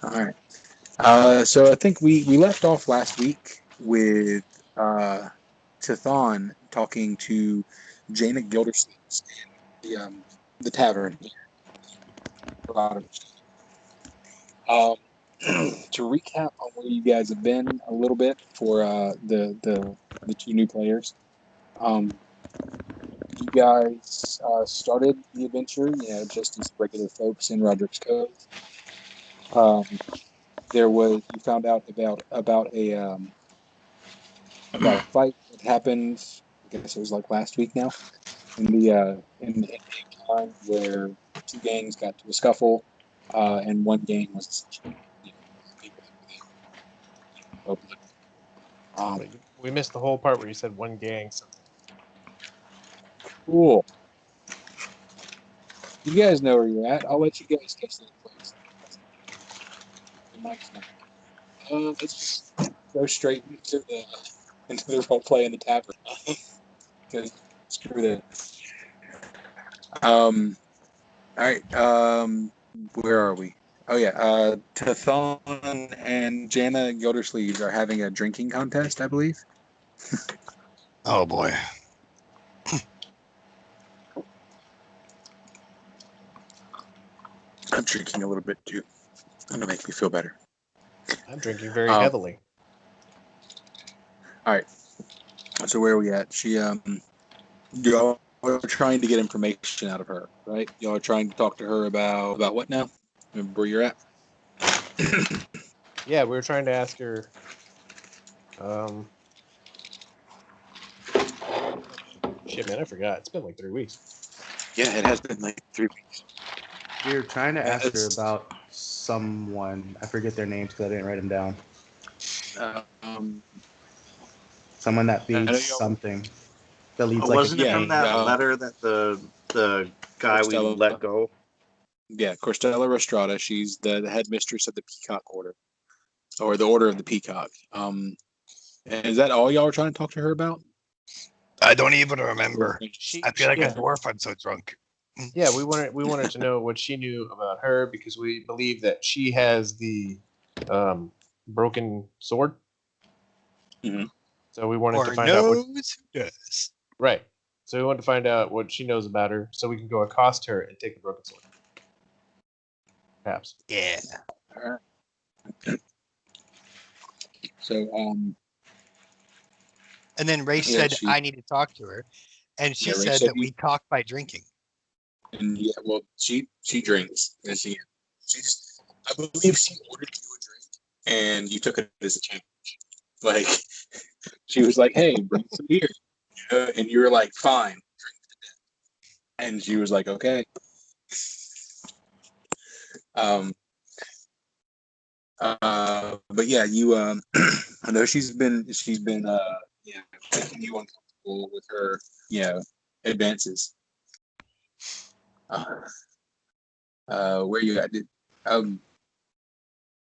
All right. So I think we left off last week with Tithon talking to Jaina Gildersleeve in the tavern here. Um, to recap on where you guys have been a little bit for the two new players. You guys started the adventure, just as regular folks in Roderick's Cove. You found out about a fight that happened. I guess it was like last week now, in the time where two gangs got to a scuffle, and one gang was essentially people that were there. We missed the whole part where you said one gang. So. Cool. You guys know where you're at. I'll let you guys guess the place. Let's just go straight into the role play in the tavern. Because screw that. All right. Where are we? Oh yeah. Tithon and Jana Gildersleeve are having a drinking contest, I believe. Oh boy. I'm drinking a little bit too. That'll make me feel better. I'm drinking very heavily. All right. So where are we at? Y'all are trying to get information out of her, right? Y'all are trying to talk to her about what now? Remember where you're at? Yeah, we were trying to ask her. Shit, man, I forgot. It's been like 3 weeks. Yeah, it has been like 3 weeks. We were trying to ask her about someone. I forget their names because I didn't write them down. Someone that leads something. That leads wasn't it from that letter that the guy we let go? Yeah, Corstella Rostrada. She's the headmistress of the Peacock Order, or the Order of the Peacock. Is that all y'all were trying to talk to her about? I don't even remember. I feel like a dwarf. I'm so drunk. Yeah, we wanted to know what she knew about her because we believe that she has the broken sword. Mm-hmm. So we wanted to find out what who does. Right. So we wanted to find out what she knows about her, so we can go accost her and take the broken sword. Perhaps. Yeah. All right. So And then Ray said, I need to talk to her. And she said that we talk by drinking. And yeah, well, she drinks. And I believe she ordered you a drink, and you took it as a challenge. Like, she was like, hey, bring some beer. And you were like, fine, drink to death. And she was like, okay. But yeah, you I know she's been taking you uncomfortable with her advances. Where you at? I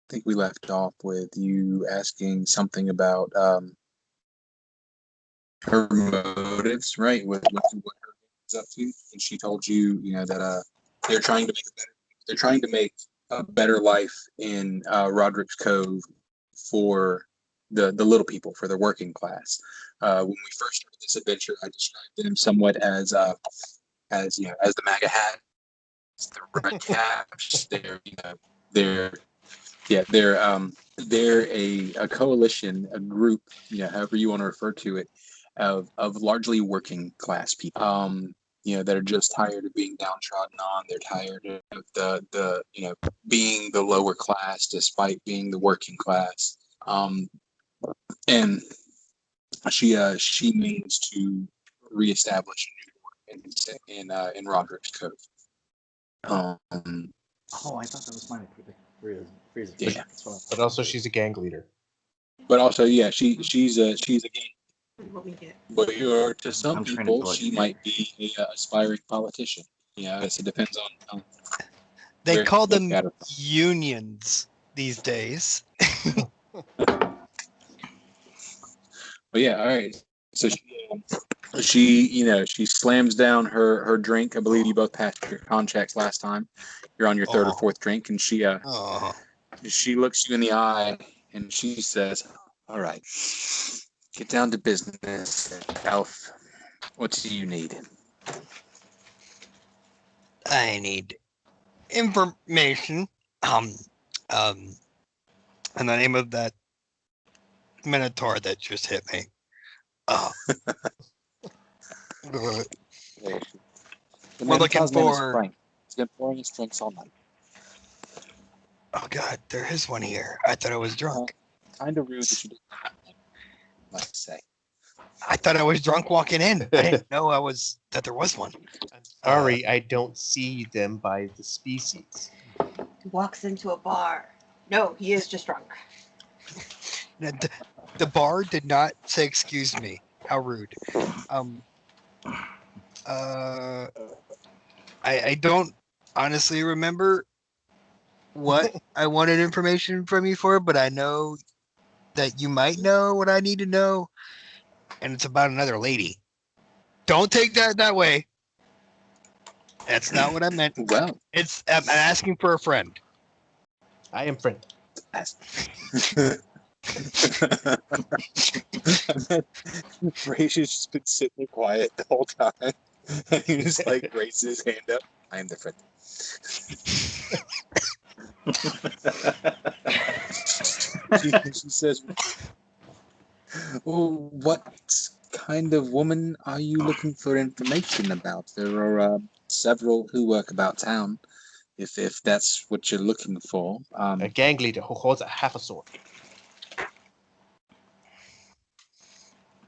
think we left off with you asking something about her motives, right? With what her is up to, and she told you, that they're trying to make a better life in Roderick's Cove for the little people, for the working class. When we first started this adventure, I described them somewhat as the MAGA hat, the red caps. They're a coalition, a group, however you want to refer to it, of largely working class people. That are just tired of being downtrodden on. They're tired of the being the lower class despite being the working class. And she means to reestablish a new order in Roderick's Cove. I thought that was mine. Yeah, but also she's a gang leader. But also, yeah, she's a gang. But to some people, she might be a aspiring politician. I guess it depends on they call them unions these days. But yeah, all right. So she slams down her drink. I believe you both passed your con checks last time. You're on your third or fourth drink, and she She looks you in the eye and she says, "All right, get down to business, Elf. What do you need?" I need information. And the name of that Minotaur that just hit me. We're looking for. Frank. He's been pouring his drinks all night. Oh God, there is one here. I thought I was drunk. Kind of rude that you didn't. Must say. I thought I was drunk walking in. I didn't know that there was one. I'm sorry, I don't see them by the species. He walks into a bar. No, he is just drunk. The bar did not say excuse me. How rude. I don't honestly remember what I wanted information from you for, but I know that you might know what I need to know, and it's about another lady. Don't take that way. That's not what I meant. Well, I'm asking for a friend. I am friend. Fraser's just been sitting there quiet the whole time, and he just like raises his hand up. I am the friend. she says, "Well, what kind of woman are you looking for information about? There are several who work about town. If that's what you're looking for, A gang leader who holds a half a sword."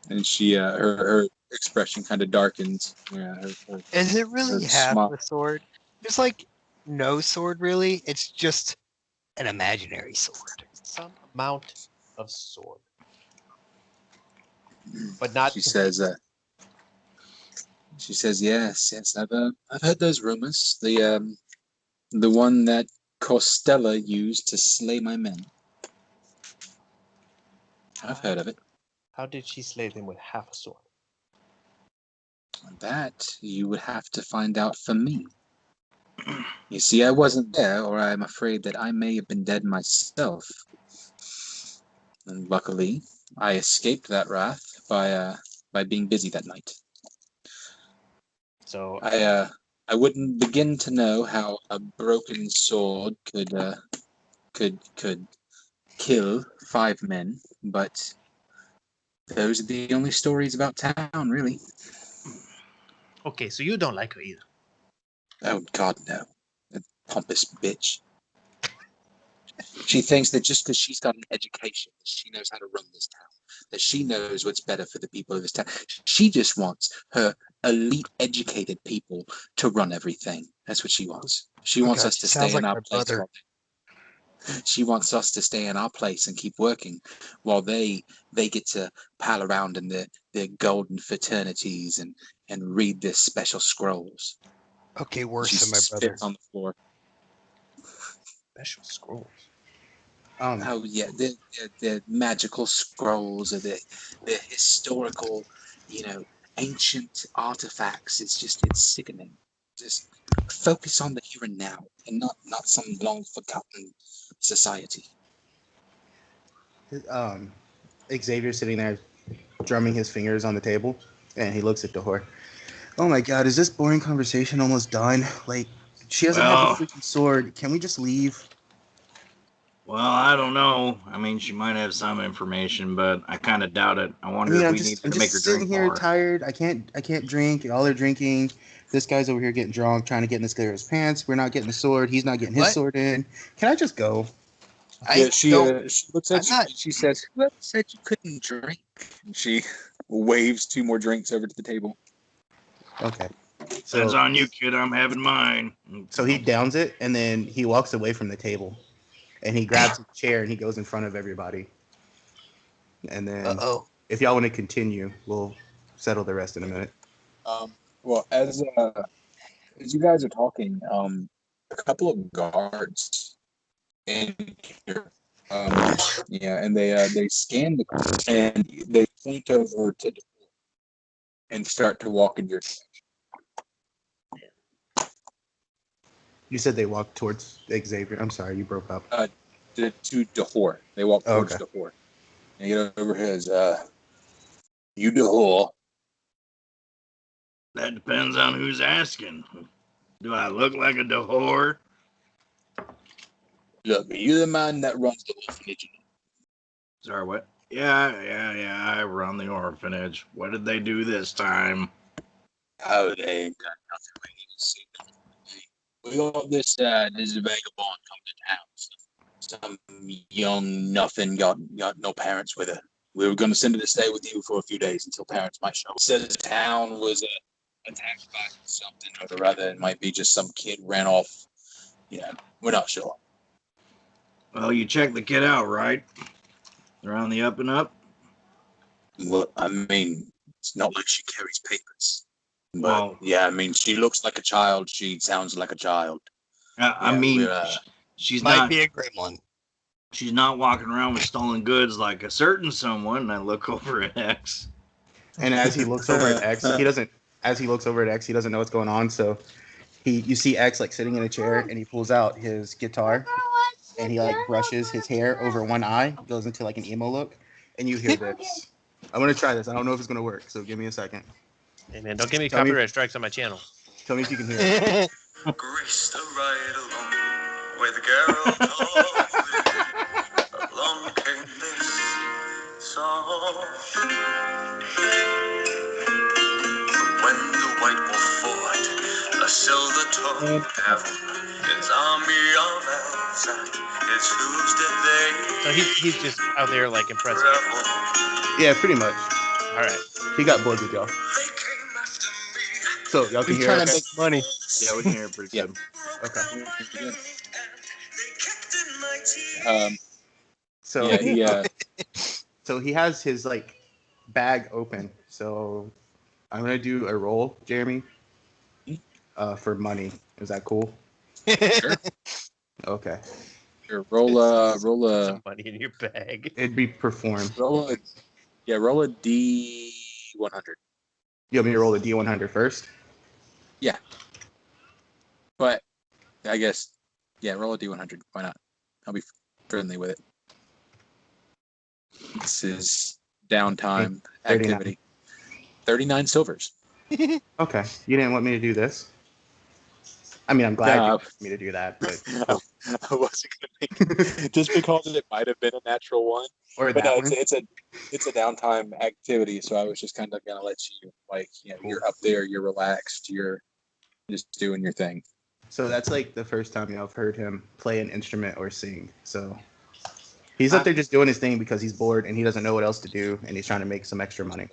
And she, her expression kind of darkens. Yeah, Is it really half smile. a sword? There's like no sword really. It's just an imaginary sword. Some amount of sword, but not. She says, yes, I've heard those rumors. The one that Costella used to slay my men. I've heard of it. How did she slay them with half a sword? That you would have to find out for me. You see, I wasn't there, or I'm afraid that I may have been dead myself. And luckily, I escaped that wrath by being busy that night. So I wouldn't begin to know how a broken sword could kill 5 men, but those are the only stories about town, really. Okay, so you don't like her either. Oh God, no! That pompous bitch. She thinks that just because she's got an education, she knows how to run this town. That she knows what's better for the people of this town. She just wants her elite, educated people to run everything. That's what she wants. She wants us to stay in our place. She wants us to stay in our place and keep working, while they get to pal around in their golden fraternities and read their special scrolls. Okay, worse She than my brother. spits on the floor. special scrolls. Oh yeah, the magical scrolls or the historical, ancient artifacts. It's sickening. Just focus on the here and now, and not some long forgotten society. Xavier's sitting there drumming his fingers on the table, and he looks at Dahor. Oh my God, is this boring conversation almost done? Like, she doesn't have a freaking sword. Can we just leave? Well, I don't know. I mean, she might have some information, but I kind of doubt it. I wonder if we need to make her sitting drink here more. tired. I can't drink. Y'all are drinking. This guy's over here getting drunk, trying to get in this guy's pants. We're not getting the sword. He's not getting his sword in. Can I just go? She looks at you. She says, "Who said you couldn't drink?" And she waves 2 more drinks over to the table. Okay. So, that's on you, kid. I'm having mine. So he downs it, and then he walks away from the table. And he grabs a chair and he goes in front of everybody. And then, if y'all want to continue, we'll settle the rest in a minute. Well, as you guys are talking, a couple of guards in here, and they scan the car and they point over to the door and start to walk in your direction. You said they walked towards Xavier. I'm sorry, you broke up. to Dahor. They walk towards Okay. Dahor. And get over his, you Dahor. That depends on who's asking. Do I look like a whore? Look, are you the man that runs the orphanage? Sorry, what? Yeah, I run the orphanage. What did they do this time? Oh, they ain't done nothing. We need to see them. We got this vagabond come to town. Some young nothing got no parents with her. We were going to send her to stay with you for a few days until parents might show. Said the town was attacked by something or other. It might be just some kid ran off. Yeah, we're not sure. Well, you checked the kid out, right? They're on the up and up. Well, I mean, it's not like she carries papers. But Well, yeah, I mean, she looks like a child. She sounds like a child. I Yeah, mean, we're, she's Might not. be a gremlin. She's not walking around with stolen goods like a certain someone. And I look over at X. And as he looks over at X, he doesn't. As he looks over at X, he doesn't know what's going on. So you see X like sitting in a chair, and he pulls out his guitar, and he like brushes his hair over one eye, goes into like an emo look, and you hear this. I'm gonna try this. I don't know if it's gonna work, so give me a second. Hey man, don't give me Tell me- copyright strikes on my channel. Tell me if you can hear it. Graced a ride along with Geralt of Rivia. Along came this song. When the White Wolf fought a silver-tongued devil, his army of elves at its hooves did they So he's just out there like impressing. revel. Yeah, pretty much. All right. He got bored with y'all. They came after me. So y'all can He's hear trying it. to Okay? make money. Yeah, we can hear it pretty Yeah. good. Okay. They kicked in my teeth. So Yeah, so he has his like bag open. So I'm gonna do a roll, Jeremy, for money. Is that cool? sure. Okay. Sure. Roll a Some money in your bag. It'd be performed. roll a D100. You want me to roll the D100 first? But I guess roll a D100. Why not? I'll be friendly with it. This is downtime 39. activity. 39 silvers. Okay. You didn't want me to do this. I mean, I'm glad you No. wanted me to do that, but I wasn't gonna make just because it might have been a natural one. or But that no, one. it's a downtime activity, so I was just kind of gonna let you you're up there, you're relaxed, you're just doing your thing. So that's like the first time I've heard him play an instrument or sing. So he's up there just doing his thing because he's bored and he doesn't know what else to do, and he's trying to make some extra money.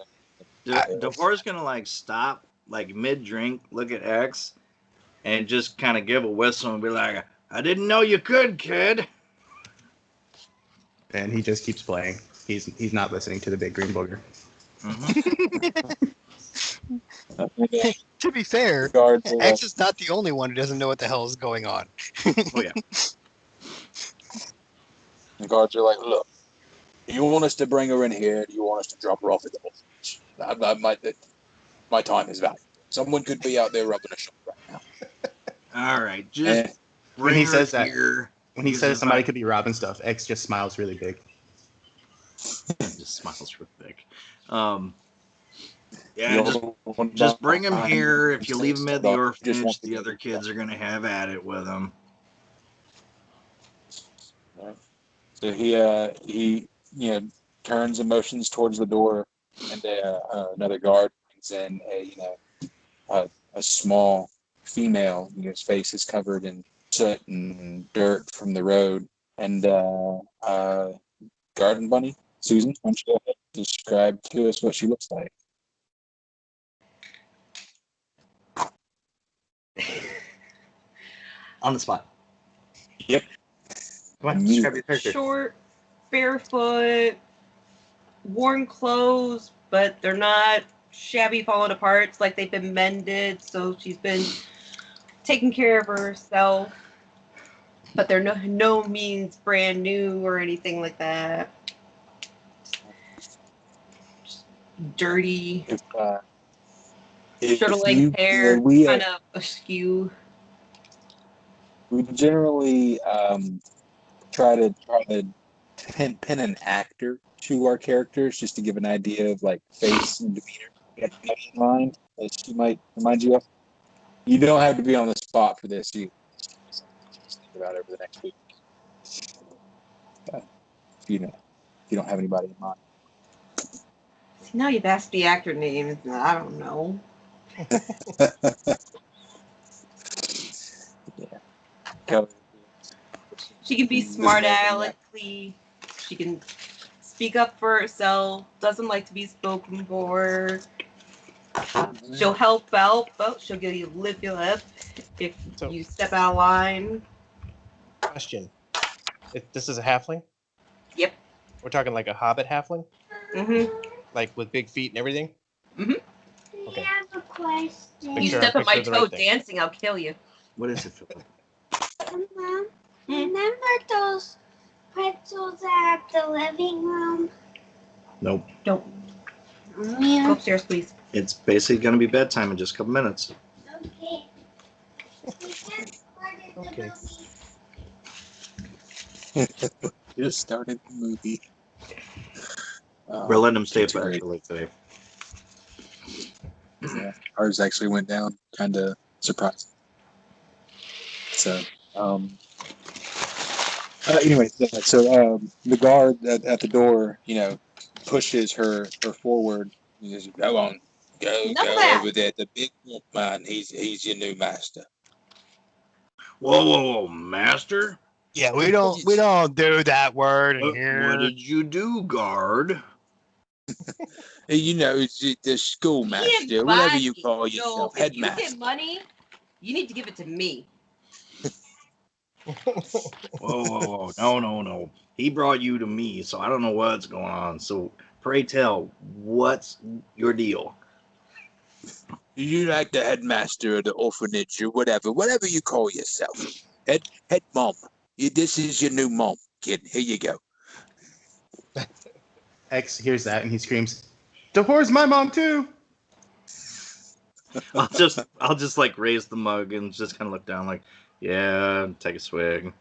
Devore's gonna like stop like mid drink, look at X, and just kind of give a whistle and be like, "I didn't know you could, kid." And he just keeps playing. He's not listening to the big green booger. To be fair, Guards are X is not the only one who doesn't know what the hell is going on. Oh yeah. the guards are like, look, do you want us to bring her in here? Do you want us to drop her off at the orphanage? My time is valuable. Someone could be out there rubbing a shoulder right now. All right, just And When bring he her says that- here. When he Because says if somebody I- could be robbing stuff, X just smiles really big. just smiles real thick. Yeah, you're just the one bring him behind here. If you leave him at the Just orphanage, want the other kids are gonna have at it with him. So he turns and motions towards the door, and another guard brings in a small female whose face is covered in soot and dirt from the road, and garden bunny Susan. Why don't you go ahead and describe to us what she looks like? On the spot. Yep. Come on, describe your character. Short, barefoot, worn clothes, but they're not shabby, falling apart. It's like they've been mended, so she's been taking care of herself. But they're no means brand new or anything like that. Just dirty, If shoulder you- length hair, we kind of askew. we generally try to pin an actor to our characters just to give an idea of like face and demeanor in mind that she might remind you of. You don't have to be on the spot for this. You just think about it over the next week. You know, if you don't have anybody in mind. Now you've asked the actor names. I don't know. Yeah. Kelly. She can be smart aleckly. She can speak up for herself. Doesn't like to be spoken for. She'll help out, but she'll give you lip if you step out of line. Question. This is a halfling? Yep. We're talking like a hobbit halfling? Mm-hmm. Like with big feet and everything? Mm-hmm. Okay. I have a question. You sure step I'm on my picturing the toe right thing. dancing, I'll kill you. What is it, Philip? Mom, remember those pretzels at the living room? Nope. Don't. Oh, Go yeah. upstairs, please. It's basically going to be bedtime in just a couple minutes. Okay. We just started the Okay. movie. Just started the movie. We're letting them stay up too great. extra late today. Yeah, ours actually went down, kind of surprising. So, anyway, so the guard at the door, pushes her forward. He says, "Go on, go Enough of that. over there. The big wolf man, he's your new master." Whoa, master? Yeah, we don't do that word in here. What did you do, guard? It's the schoolmaster, whatever you call yourself, If you headmaster. get money, you need to give it to me. Whoa, no. He brought you to me, so I don't know what's going on. So pray tell, what's your deal? You like the headmaster of the orphanage or whatever you call yourself. Head mom. This is your new mom, kid. Here you go. X hears that and he screams, "Dehore's my mom too!" I'll just like raise the mug and just kind of look down like, yeah, take a swig.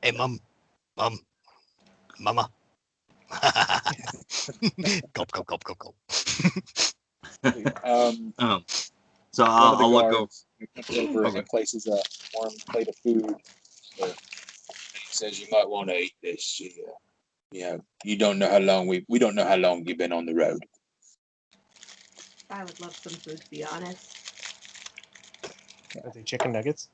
Hey, mama. Gulp. So I'll look over. Over and places a warm plate of food. And he says, "You might want to eat this. You don't know how long we don't know how long you've been on the road." I would love some food, to be honest. Are they chicken nuggets?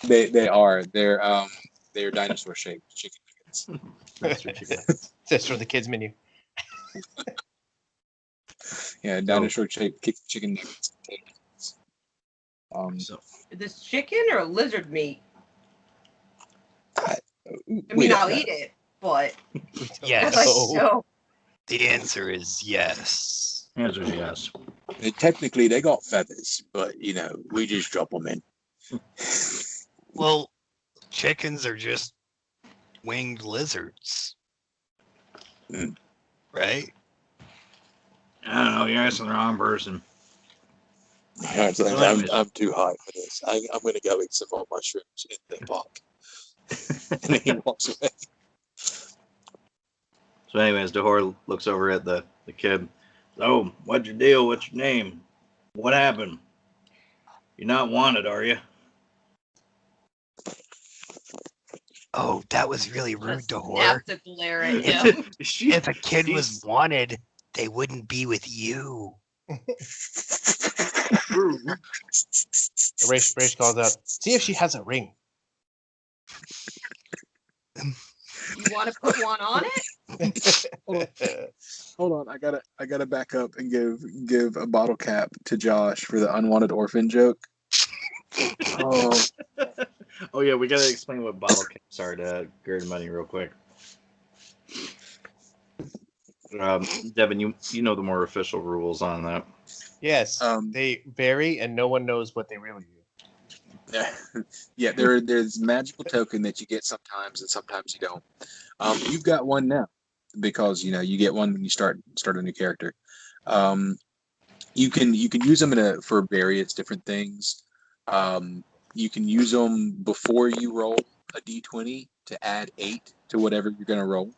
They are. They're dinosaur shaped chicken nuggets. That's for the kids menu. Yeah, dinosaur shaped chicken nuggets. So Is this chicken or lizard meat? I we mean, don't I'll know. eat it, but Yes. no. The answer is yes. answer is yes. Technically, they got feathers, but we just drop them in. Well, chickens are just winged lizards. Mm. Right? I don't know. You're asking the wrong person. I'm too high for this. I'm going to go eat some more mushrooms in the park. And then he walks away. So, anyways, Dahor looks over at the kid. So, what's your deal? What's your name? What happened? You're not wanted, are you? Oh, that was really rude, Dahor. Snap to glare at him. If a kid was wanted, they wouldn't be with you. Race calls out, "See if she has a ring." You want to put one on it? Hold on, I gotta back up and give a bottle cap to Josh for the unwanted orphan joke. Oh yeah, we gotta explain what bottle caps are to Gerd Money real quick. Devin, you know the more official rules on that. Yes, they vary, and no one knows what they really do. Yeah, there's magical token that you get sometimes, and sometimes you don't. You've got one now because you get one when you start a new character. You can use them for various different things. You can use them before you roll a d20 to add 8 to whatever you're going to roll.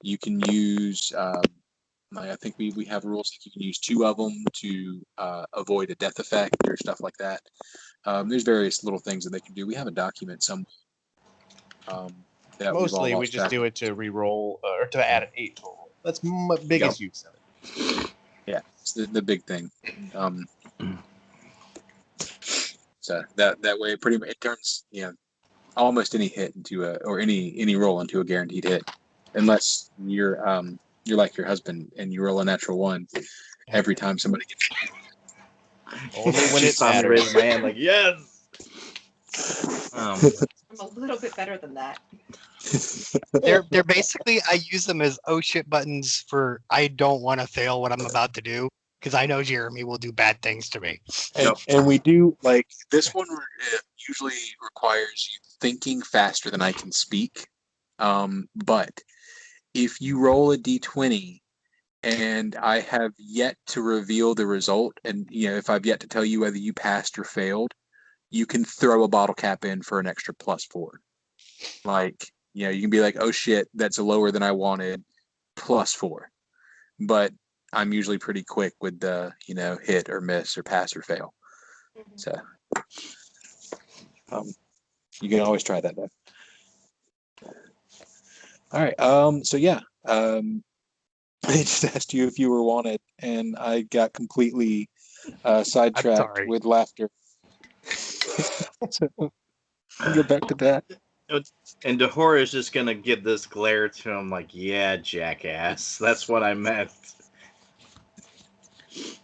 You can use, I think we have rules like you can use 2 of them to avoid a death effect or stuff like that. There's various little things that they can do. We have a document somewhere. That Mostly, we've all we lost just track do of. it to re-roll or to add an 8 total. That's my biggest use of it. Yeah, it's the big thing. So that way, pretty much, it turns almost any hit into or any roll into a guaranteed hit, unless you're like your husband and you roll a natural 1 every time somebody gets. Only when She it saw me matters. raise my hand like, yes. I'm a little bit better than that. They're basically, I use them as oh shit buttons for I don't want to fail what I'm about to do because I know Jeremy will do bad things to me. And we do like this one usually requires you thinking faster than I can speak. But if you roll a d20 and I have yet to reveal the result, and if I've yet to tell you whether you passed or failed, you can throw a bottle cap in for an extra +4. Like, you can be like, oh shit, that's lower than I wanted, +4. But I'm usually pretty quick with the, hit or miss or pass or fail. So you can always try that though. All right. So yeah. I just asked you if you were wanted, and I got completely sidetracked with laughter. So I'll get back to that. And Dahor is just gonna give this glare to him like, yeah, jackass. That's what I meant.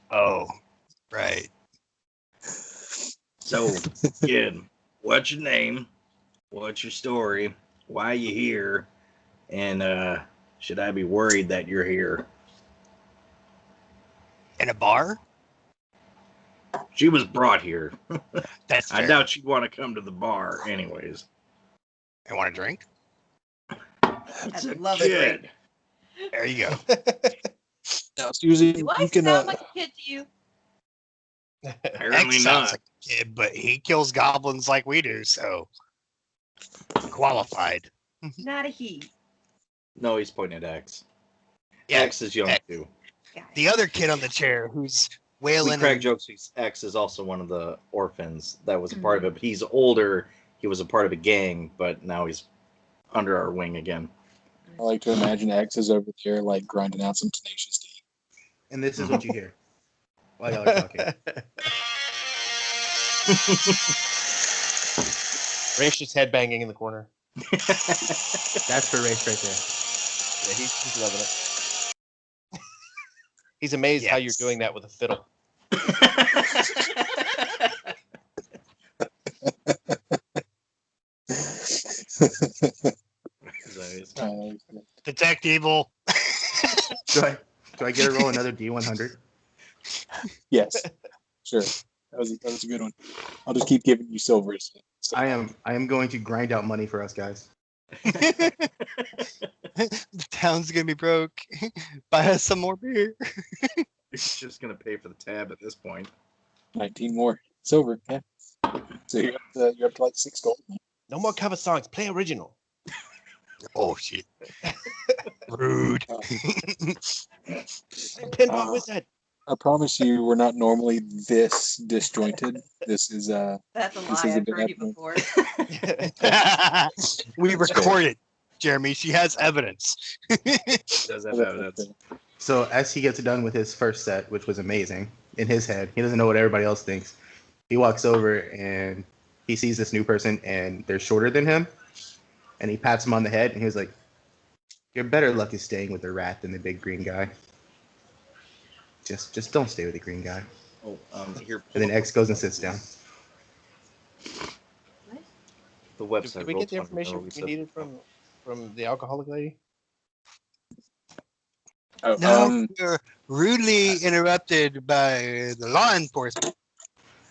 Oh, right. So, kid, what's your name? What's your story? Why you here? And should I be worried that you're here? In a bar? She was brought here. That's I fair. doubt she'd want to come to the bar anyways. I want a drink? It's a love a drink. kid. There you go. Now, Susie, Do I you can. sound like a kid to you? Apparently X sounds not. like a kid, but he kills goblins like we do, so qualified. Not a he. No, he's pointing at X. Yeah, X is young X. too. The other kid on the chair who's We wailing. crack jokes. X is also one of the orphans that was a part of it. But he's older. He was a part of a gang, but now he's under our wing again. I like to imagine X is over there, like grinding out some Tenacious D. And this is what you hear while y'all are talking. Ray's just headbanging in the corner. That's for Race right there. Yeah, he's loving it. He's amazed how you're doing that with a fiddle. Detect evil. Do I get to roll another D100? Yes, sure. That was a good one. I'll just keep giving you silvers. So. I am going to grind out money for us guys. The town's gonna be broke. Buy us some more beer. He's just gonna pay for the tab at this point. 19 more silver. Yeah. So you're up to like 6 gold. No more cover songs. Play original. Oh shit. Rude. Pinball Wizard. I promise you, we're not normally this disjointed. This is That's a this lie. is a I've bit heard you abnormal. before. We recorded, Jeremy. She has evidence. Does have evidence. So as he gets done with his first set, which was amazing, in his head, he doesn't know what everybody else thinks. He walks over and he sees this new person and they're shorter than him. And he pats him on the head and he was like, your better luck is staying with the rat than the big green guy. Just don't stay with the green guy. Oh, here. And then X goes and sits down. The website. Did we get the information we needed from the alcoholic lady? Oh, No, we're rudely interrupted by the law enforcement.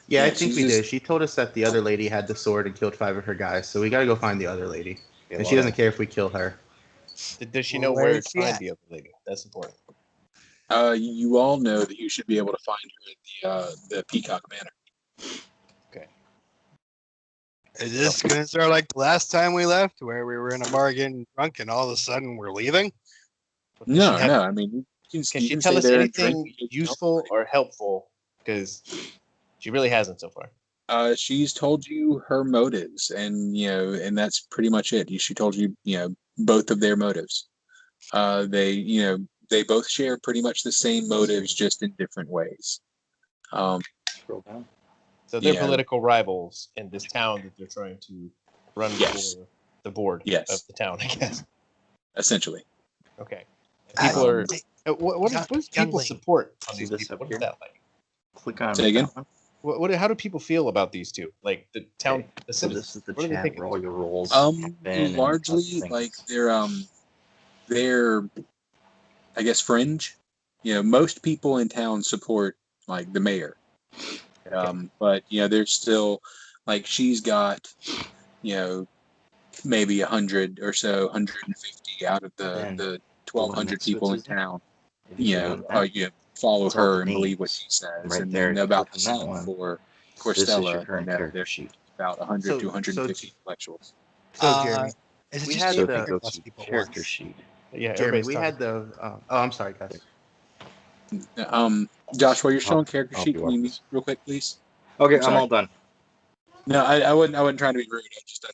Yeah, I Yeah, think she's we just- did. She told us that the other lady had the sword and killed 5 of her guys, so we gotta go find the other lady. Yeah, And she doesn't care if we kill her. Does she know Where where is to she find at? the other lady? That's important. You all know that you should be able to find her at the Peacock Manor. Okay. Is this gonna start like the last time we left, where we were in a bar getting drunk, and all of a sudden we're leaving? No, no. I mean, Can you she can tell stay us there and drink. anything useful or helpful? Because she really hasn't so far. She's told you her motives, and and that's pretty much it. She told you, both of their motives. They both share pretty much the same motives, just in different ways. Scroll down. So they're Yeah. political rivals in this town that they're trying to run Yes. for the board Yes. of the town, I guess. Essentially. Okay. And people are. What Young- does young people lady. support on See these this people? up What here? is that like? Click on Say again? that one. How do people feel about these two? Like the town, Okay, the So citizens. this is the What do they chat. think? Roll your rolls. Largely, like they're I guess fringe. Most people in town support like the mayor. But there's still like she's got maybe 100 or so, 150 out of Then the the one 1,200 next to it people in says that. town. If you go to that, Follow it's all her the and believe what names. she says, Right and there, then if you about the click on that same one, for this is your Stella. current character There's sheet. about 100 So- to 150 so- intellectuals. So Jeremy, Is it we just had you So or if you are go lots to of people at character once? sheet, Yeah, Jeremy, everybody's we talking. had the. Oh, I'm sorry, guys. Josh, while you're showing character I'll sheet, be can you with mute this. real quick, please? Okay, I'm I'm sorry. all done. No, I wasn't trying to be rude. I just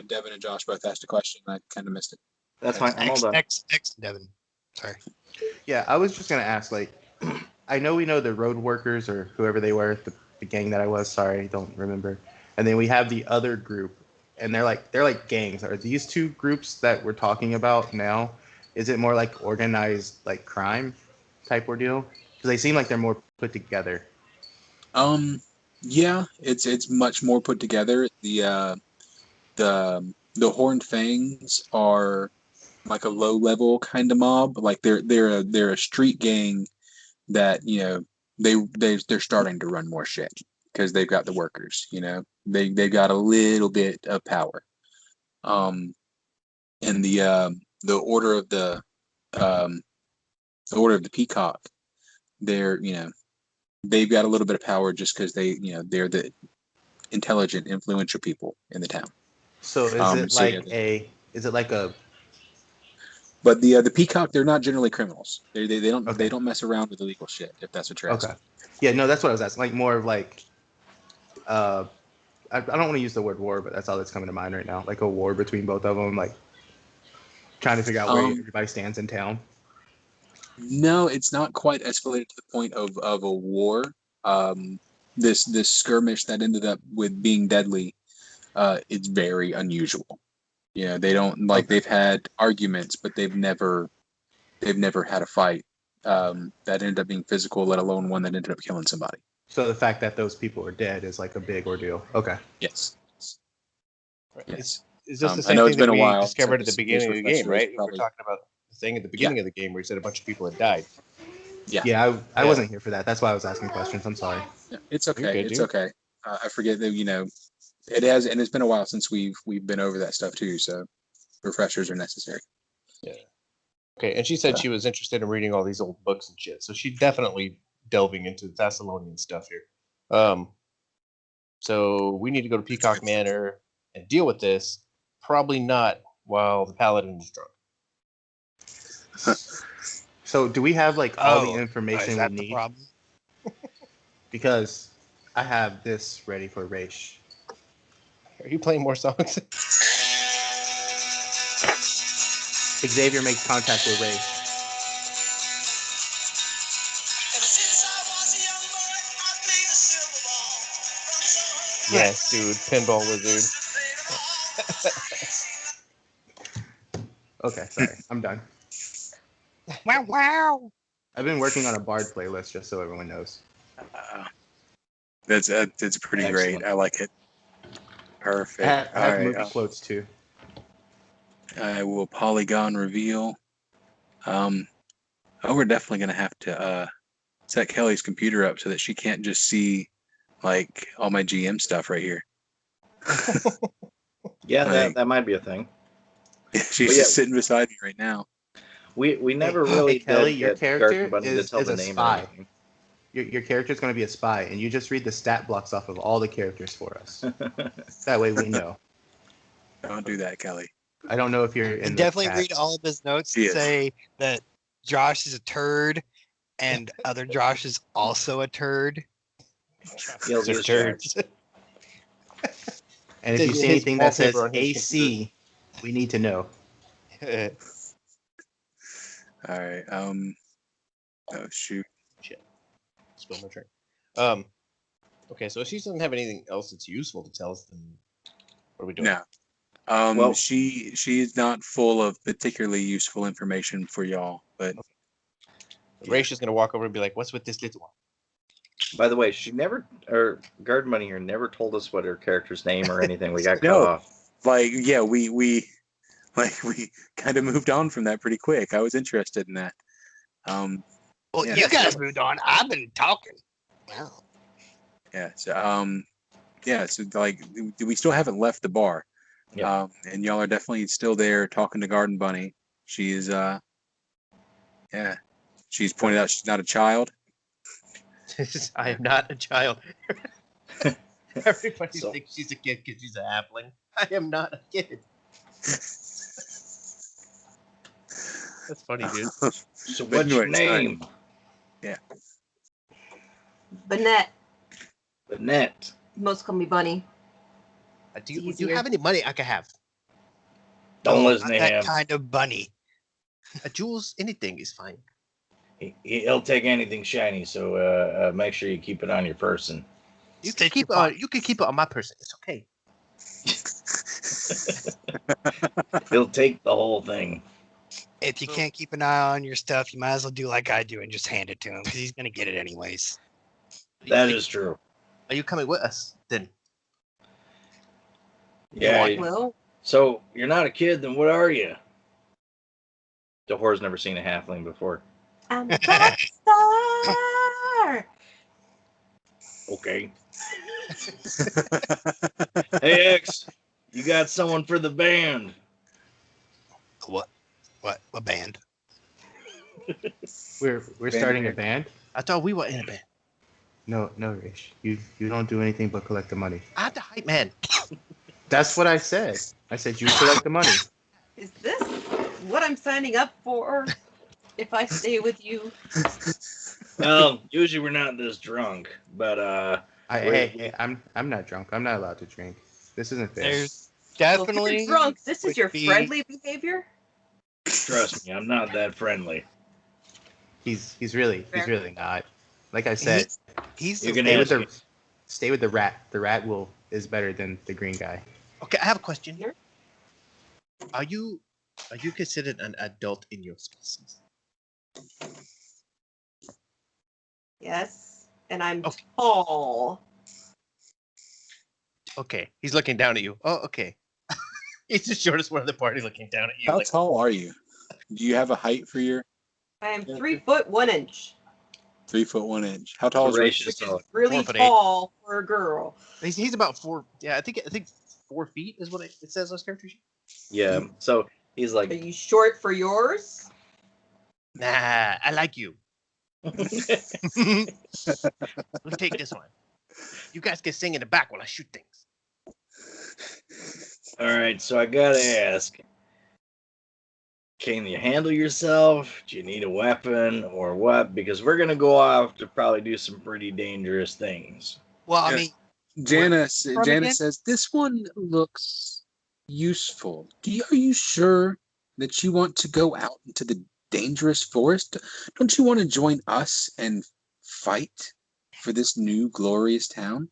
Devin and Josh both asked a question, and I kind of missed it. That's fine. I'm all done. X Devin. Sorry. Yeah, I was just gonna ask. Like, I know we know the road workers or whoever they were, the gang that I was. Sorry, I don't remember. And then we have the other group, and they're like gangs. Are these two groups that we're talking about now? Is it more like organized like crime type ordeal? Because they seem like they're more put together. Yeah, it's much more put together. The Horned Fangs are like a low level kind of mob. Like they're a street gang that they're starting to run more shit because they've got the workers. They've got a little bit of power. And the order of the Peacock, they've got a little bit of power just because they're the intelligent, influential people in the town. So is it like a But the Peacock, they're not generally criminals. They don't Okay. they don't mess around with illegal shit. If that's what you're okay? asking. Yeah, no, that's what I was asking. Like more of like, I don't want to use the word war, but that's all that's coming to mind right now. Like a war between both of them, like trying to figure out where everybody stands in town. No, it's not quite escalated to the point of a war. This skirmish that ended up with being deadly, it's very unusual. They don't like they've had arguments, but they've never had a fight that ended up being physical, let alone one that ended up killing somebody. So the fact that those people are dead is like a big ordeal. Okay. Yes. Right. Yes. Is this the I same know thing it's been that a we while, discovered so at the this beginning of the game, refresher is right? We were probably- talking about the thing at the beginning of the game where you said a bunch of people had died. Yeah. I wasn't here for that. That's why I was asking questions. I'm sorry. It's okay. good, It's dude. okay. I forget that it has, and it's been a while since we've been over that stuff too. So refreshers are necessary. Yeah. Okay, and she said she was interested in reading all these old books and shit, so she's definitely delving into Thessalonian stuff here. So we need to go to Peacock Manor and deal with this. Probably not while the paladin is drunk. So do we have like all the Is information that we the need? problem? Because I have this ready for Raish. Are you playing more songs? Xavier makes contact with Raish. Yes, dude. Pinball Wizard. Okay, sorry. I'm done. Wow. I've been working on a Bard playlist just so everyone knows. That's pretty great. Excellent. I like it. Perfect. I have All movie right. quotes too. I will polygon reveal. We're definitely gonna have to set Kelly's computer up so that she can't just see like all my GM stuff right here. Yeah, Like- that might be a thing. She's But just sitting beside me right now. We never really Kelly, did your get character Dark Bunny is to tell a the name spy. of anything. Your character's going to be a spy, and you just read the stat blocks off of all the characters for us. That way we know. Don't do that, Kelly. I don't know if you're in And the definitely chat. read all of his notes He and is. say that Josh is a turd and other Josh is also a turd. Guilty They're as charged. turds. And if you His see anything that says wallpaper on his AC, we need to know. All right. Oh shoot. Shit. Spill my drink. Okay, so if she doesn't have anything else that's useful to tell us, then what are we doing? No. Well- She is not full of particularly useful information for y'all, but Ray's just gonna walk over and be like, "What's with this little one?" By the way, she never, or Guard Money here never told us what her character's name or anything. We got cut No. off. like, yeah, we kind of moved on from that pretty quick. I was interested in that. Well, Yeah. you guys moved on. I've been talking. Wow. Yeah. So yeah. So like, we still haven't left the bar. Yeah. And y'all are definitely still there talking to Garden Bunny. She is yeah. She's pointed out she's not a child. I am not a child. Everybody So- thinks she's a kid because she's a halfling. I am not a kid. That's funny, dude. So But what's your anyway, sorry. name? Banette. Annette. Most call me Bunny. Do you Easier. have any money I can have? Don't No, listen not to that him. kind of bunny. Jules, anything is fine. He'll take anything shiny, so make sure you keep it on your person. You Stick can keep your you can keep it on my person. It's okay. He'll take the whole thing. If you can't keep an eye on your stuff, you might as well do like I do and just hand it to him because he's gonna get it anyways. That is true. Are you coming with us then? Yeah. Well, So you're not a kid, then what are you? Dehore's never seen a halfling before. I'm a pop star. Okay. Hey X, you got someone for the band. What? What band? We're starting a band. I thought we were in a band. No, Rish. You don't do anything but collect the money. I'm the hype man. That's what I said. I said you collect the money. Is this what I'm signing up for if I stay with you? Well, usually we're not this drunk, but Hey, I'm not drunk. I'm not allowed to drink. This isn't fair. There's Well, if definitely you're drunk. This is would your be- friendly behavior. trust me, I'm not that friendly. He's really not. Like I said, He's You the can stay with the rat. The rat is better than the green guy. Okay, I have a question here. Are you considered an adult in your species? Yes, and I'm Okay. tall. Okay, he's looking down at you. Oh, okay. He's the shortest one of the party, looking down at you. How like, tall are you? Do you have a height for your I am 3 foot 1 inch. 3 foot 1 inch? How tall is Voracious Rachel? dog. Really 4'8". tall for a girl. he's about 4. Yeah, I think 4 feet is what it says on his character sheet. Yeah. So he's Are like, you short for yours? Nah, I like you. Let's take this one. You guys can sing in the back while I shoot things. all right. So I gotta ask, can you handle yourself? Do you need a weapon or what? Because we're gonna go off to probably do some pretty dangerous things. well, I Yeah. mean, Janice from again? says this one looks useful. Are you sure that you want to go out into the dangerous forest? Don't you want to join us and fight for this new glorious town?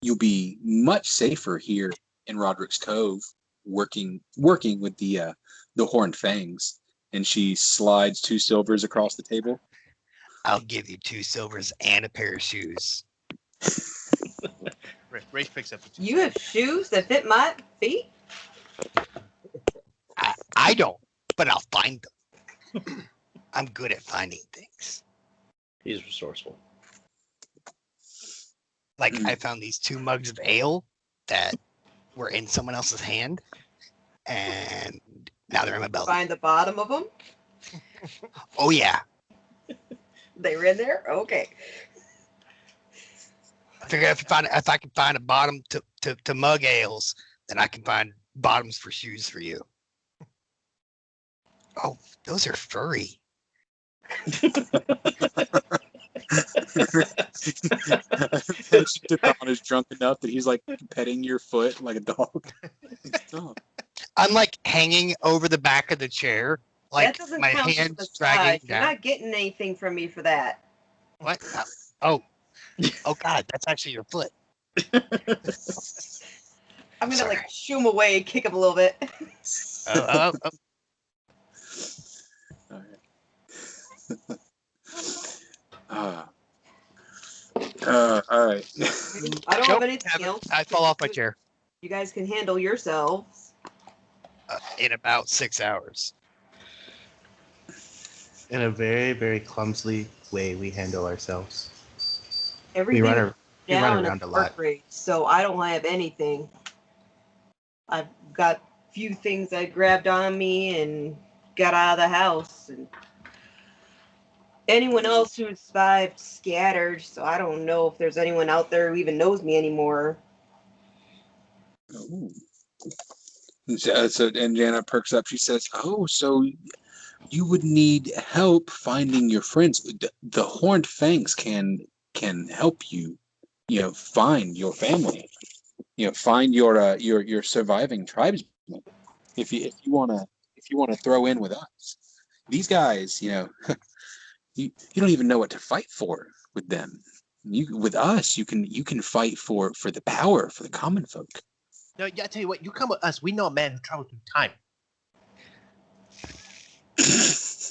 You'll be much safer here in Roderick's Cove, working with the Horned Fangs. And she slides 2 silvers across the table. I'll give you 2 silvers and a pair of shoes. Race picks up the 2. You have shoes that fit my feet? I don't, but I'll find them. I'm good at finding things. He's resourceful. Like I found these 2 mugs of ale that were in someone else's hand, and now they're in my belly. Find the bottom of them? Oh yeah, They were in there? Okay. figure if I can find a bottom to mug ales, then I can find bottoms for shoes for you. Oh, those are furry. Devon is drunk enough that he's like petting your foot like a dog. Stop. I'm like hanging over the back of the chair, like that doesn't my count as a hands dragging massage. You're down. not getting anything from me for that. What? Oh, God, that's actually your foot. I'm gonna Sorry. like shoo him away and kick him a little bit. Oh. All right. I don't have Nope, anything else. I fall off my chair You guys can handle yourselves. in about 6 hours. In a very, very clumsy way, we handle ourselves. Everything We run down around at a heart lot. rate, so I don't have anything. I've got few things I grabbed on me and got out of the house. And anyone else who survived scattered, so I don't know if there's anyone out there who even knows me anymore. Ooh. So and Jana perks up. She says, "Oh, so you would need help finding your friends. The Horned Fangs can help you. You know, find your family. You know, find your surviving tribesmen. If you wanna throw in with us, these guys, you know, you don't even know what to fight for with them. With us, you can fight for the power for the common folk." No, yeah, I tell you what, you come with us. We know a man who traveled through time.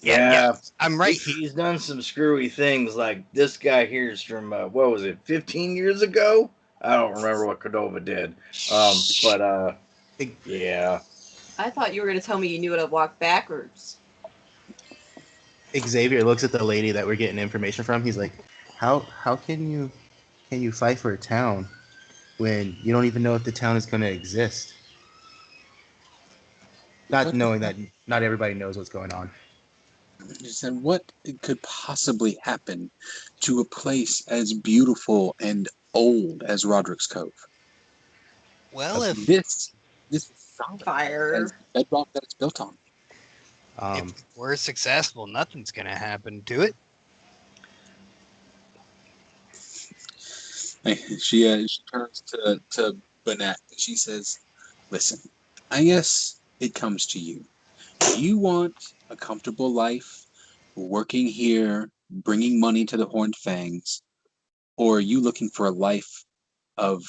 Yeah, I'm right. He's done some screwy things. Like this guy here is from what was it, 15 years ago? I don't remember what Cordova did. But yeah. I thought you were going to tell me you knew how to walk backwards. Xavier looks at the lady that we're getting information from. He's like, "How can you fight for a town when you don't even know if the town is going to exist?" Not knowing that not everybody knows what's going on. She said, "What could possibly happen to a place as beautiful and old as Roderick's Cove? Well, if This is solid Fire. as the bedrock that it's built on." we're successful, nothing's gonna happen to it. She turns to Banat and she says, "Listen, I guess it comes to you. Do you want a comfortable life, working here, bringing money to the Horned Fangs, or are you looking for a life of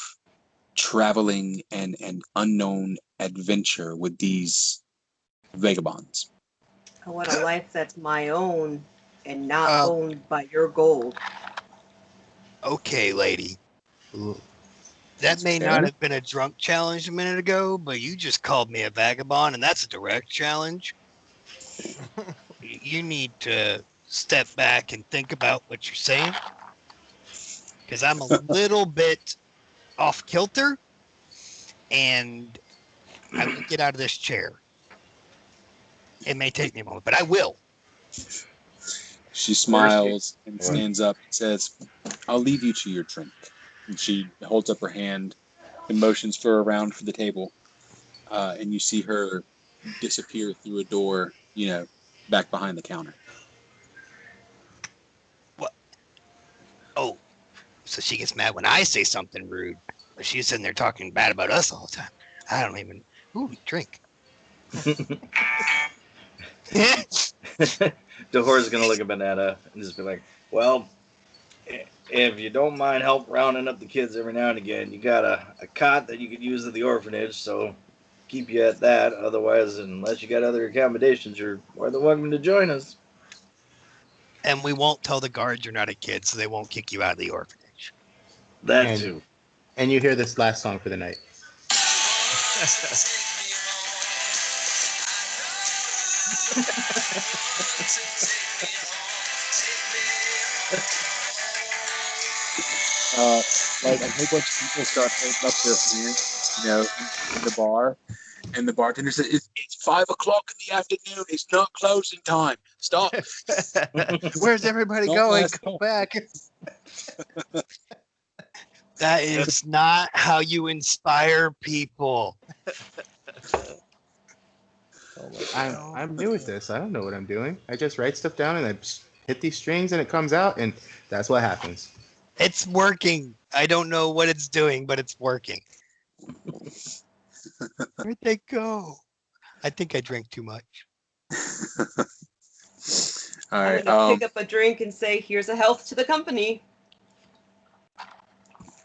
traveling and unknown adventure with these vagabonds?" I want a life that's my own and not Uh, owned by your gold. Okay, lady. Ooh. That That's may fair. not have been a drunk challenge a minute ago, but you just called me a vagabond, and that's a direct challenge. You need to step back and think about what you're saying, because I'm a little bit off kilter, and I will get out of this chair. It may take me a moment, but I will. She smiles and stands up and says, "I'll leave you to your drink." And she holds up her hand and motions for a round for the table. And you see her disappear through a door, you know, back behind the counter. What? Oh, so she gets mad when I say something rude, but she's sitting there talking bad about us all the time. I don't even. Ooh, drink. Dahor's gonna look at Banana and just be like, "Well, if you don't mind help rounding up the kids every now and again, you got a cot that you could use at the orphanage, so keep you at that. Otherwise, unless you got other accommodations, you're more than welcome to join us." And we won't tell the guards you're not a kid, so they won't kick you out of the orphanage. That And- too. And you hear this last song for the night. Like a whole bunch of people start holding up their hands, you know, in the bar, and the bartender says, "It's 5 o'clock in the afternoon. It's not closing time. Stop." Where's everybody Not going? last Come call. back. That is not how you inspire people. I'm new at this. I don't know what I'm doing. I just write stuff down and I hit these strings and it comes out, and that's what happens. It's working. I don't know what it's doing, but it's working. Where'd they go? I think I drank too much. All I'm right. gonna pick up a drink and say, "Here's a health to the company."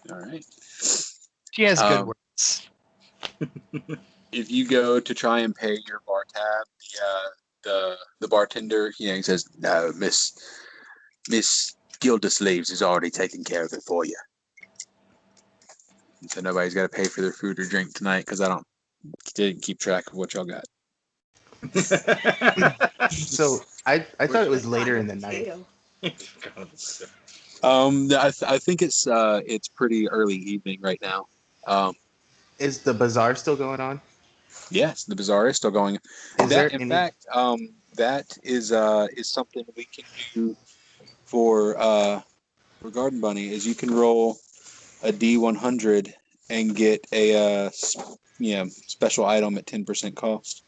All right. She has good Um, words. If you go to try and pay your bar tab, the bartender, he says, "No, Miss Gildersleeves has already taken care of it for you." And so nobody's got to pay for their food or drink tonight because I didn't keep track of what y'all got. So I thought it was later in the night. I think it's pretty early evening right now. Is the bazaar still going on? Yes, the bazaar is still going. Is there In any- fact, that is something we can do for Garden Bunny. Is you can roll a D100 and get a special item at 10% cost.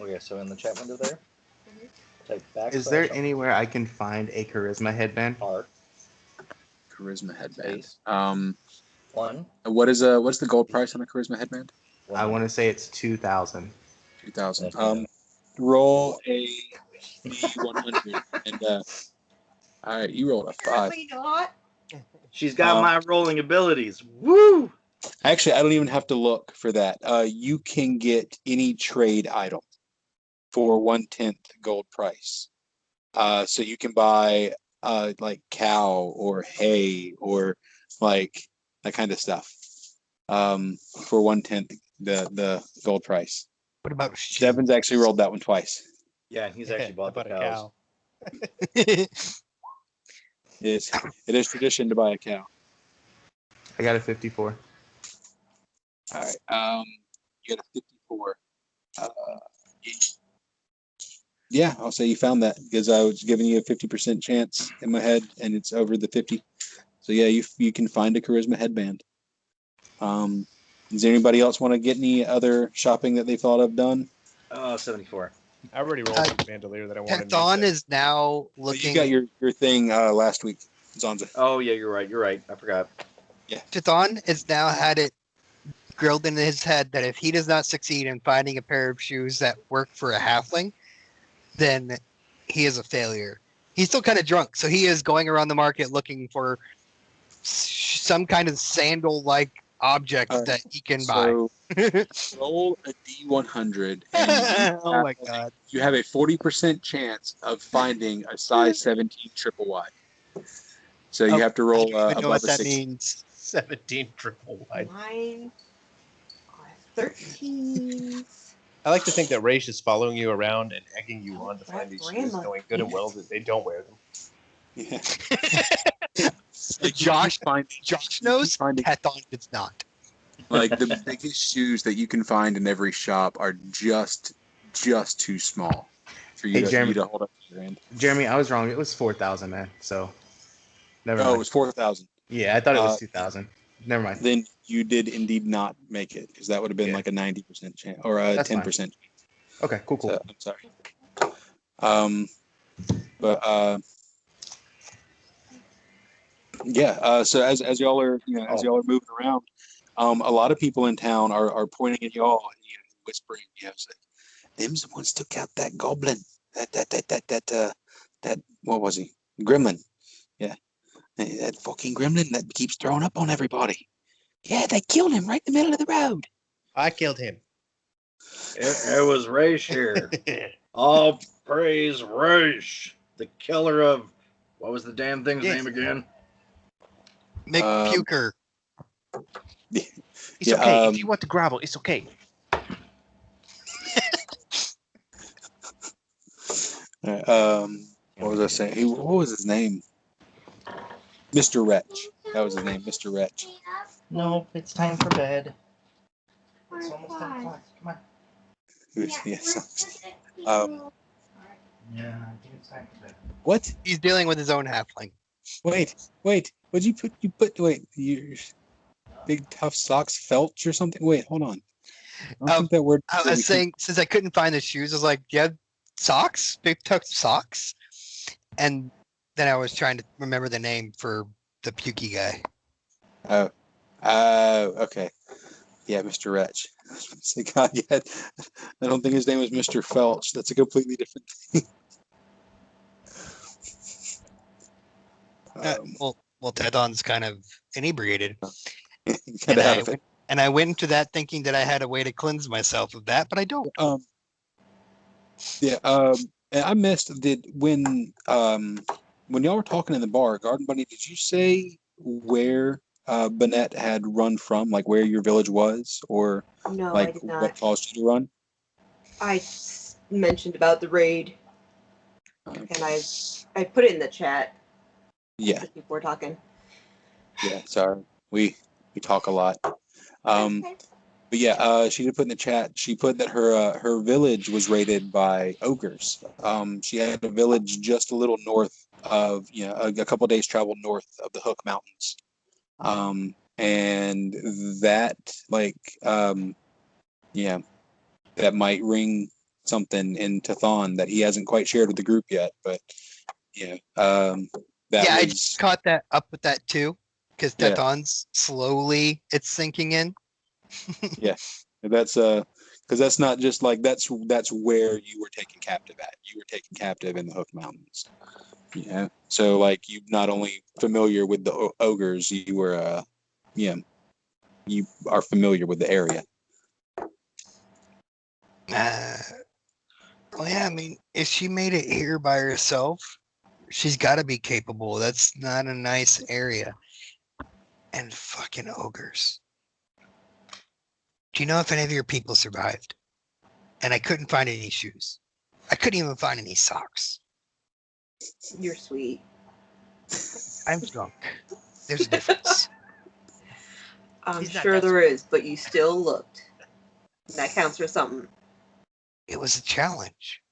Okay, so in the chat window there, type back. Is there anywhere I can find a charisma headband? Charisma headband. Space. What's the gold price on a charisma headband? I want to say it's 2,000. 2,000. Roll a D100 and all right, you rolled a 5. Apparently not. She's got my rolling abilities. Woo! Actually, I don't even have to look for that. You can get any trade item for 1/10 gold price. So you can buy like cow or hay or like that kind of stuff for 1/10 the gold price. What about Devin's actually rolled that one twice. Yeah, and he's actually bought the a cows. cow. It is tradition to buy a cow. I got a 54. All right. You got a 54. Yeah, I'll say you found that because I was giving you a 50% chance in my head, and it's over the 50. So yeah, you can find a charisma headband. Does anybody else want to get any other shopping that they thought of done? 74. I already rolled the bandolier that I wanted. Tethon is now Oh, looking. you got your thing last week, Zonza. Oh yeah, you're right. I forgot. Yeah. Tethon has now had it grilled in his head that if he does not succeed in finding a pair of shoes that work for a halfling, then he is a failure. He's still kind of drunk, so he is going around the market looking for some kind of sandal-like object that he can buy. Roll a D100, and Oh my god! you have a 40% chance of finding a size 17 triple wide. So you have to roll I don't even know above what a that 6. means. 17 triple wide. 9, 13. I like to think that Raish is following you around and egging you on to find these shoes, grandma. knowing good and well that they don't wear them. Yeah. Josh knows. Finding, Tethon does not. like the biggest shoes that you can find in every shop are just too small for you, Hey, you to hold up to your hand. Jeremy, I was wrong. It was 4,000, man. So never mind. Oh, it was 4,000. Yeah, I thought it was 2,000. Never mind. Then you did indeed not make it because that would have been like a 90% chance or a That's 10%. Okay, cool. So, I'm sorry. But yeah. So as y'all are as y'all are moving around, a lot of people in town are pointing at y'all and whispering, it's like, them's the ones took out that goblin, that what was he? Gremlin. Yeah, that fucking gremlin that keeps throwing up on everybody. Yeah, they killed him right in the middle of the road. I killed him. It was Raish here. All praise Raish, the killer of what was the damn thing's name again? McPuker. It's okay. If you want to grovel, it's okay. What was I saying? What was his name? Mr. Wretch. That was his name, Mr. Wretch. No, it's time for bed. It's almost 10 o'clock. Come on. Yes. Yeah, I think it's time for bed. What? He's dealing with his own halfling. Wait. What'd you put? Wait. big tough socks, felch or something. Wait, hold on. I don't Um, think that word. I was saying, since I couldn't find the shoes, I was like, "Do you have socks? Big tough socks?" And then I was trying to remember the name for the pukey guy. Okay. Yeah, Mr. Wretch. I was gonna say, God, yeah. I don't think his name was Mr. Felch. That's a completely different thing. Well, Tethon's kind of inebriated, Gotta have it. and I went into that thinking that I had a way to cleanse myself of that, but I don't. Yeah. And I missed when y'all were talking in the bar, Garden Bunny. Did you say where Bennett had run from, like where your village was, or No, like I did what not. caused you to run? I mentioned about the raid, and I put it in the chat. Yeah. As people were talking. Yeah. Sorry, we talk a lot. But yeah, she did put in the chat. She put that her village was raided by ogres. She had a village just a little north of a couple days travel north of the Hook Mountains. And that that might ring something in Tathon that he hasn't quite shared with the group yet. But I just caught that up with that too, because Yeah. Tethon's slowly it's sinking in. Yeah, that's because that's not just like that's where you were taken captive at. You were taken captive in the Hook Mountains. Yeah, so like you not only familiar with the ogres, you were you are familiar with the area. Well, yeah, I mean, if she made it here by herself, she's got to be capable. That's not a nice area. And fucking ogres. Do you know if any of your people survived? And I couldn't find any shoes. I couldn't even find any socks. You're sweet. I'm drunk. There's a difference. I'm He's not sure that there is, but you still looked. That counts for something. It was a challenge.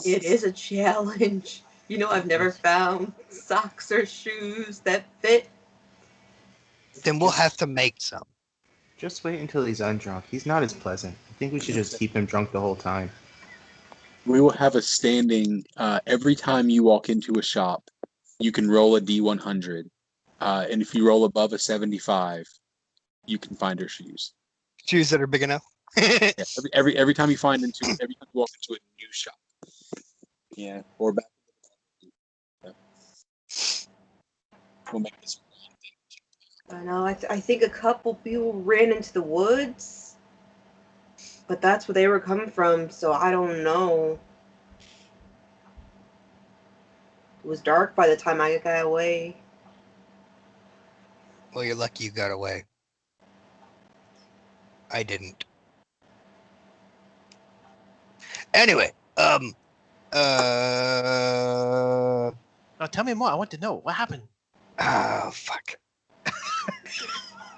It is a challenge. You know, I've never found socks or shoes that fit. Then we'll have to make some. Just wait until he's undrunk. He's not as pleasant. I think we should just keep him drunk the whole time. We will have a standing every time you walk into a shop. You can roll a D100, and if you roll above a 75, you can find her shoes. Shoes that are big enough. Yeah, every time you walk into a new shop. Yeah, or back. We'll make this. I know. I think a couple people ran into the woods, but that's where they were coming from. So I don't know. It was dark by the time I got away. Well, you're lucky you got away. I didn't. Anyway, Now tell me more. I want to know what happened. oh fuck.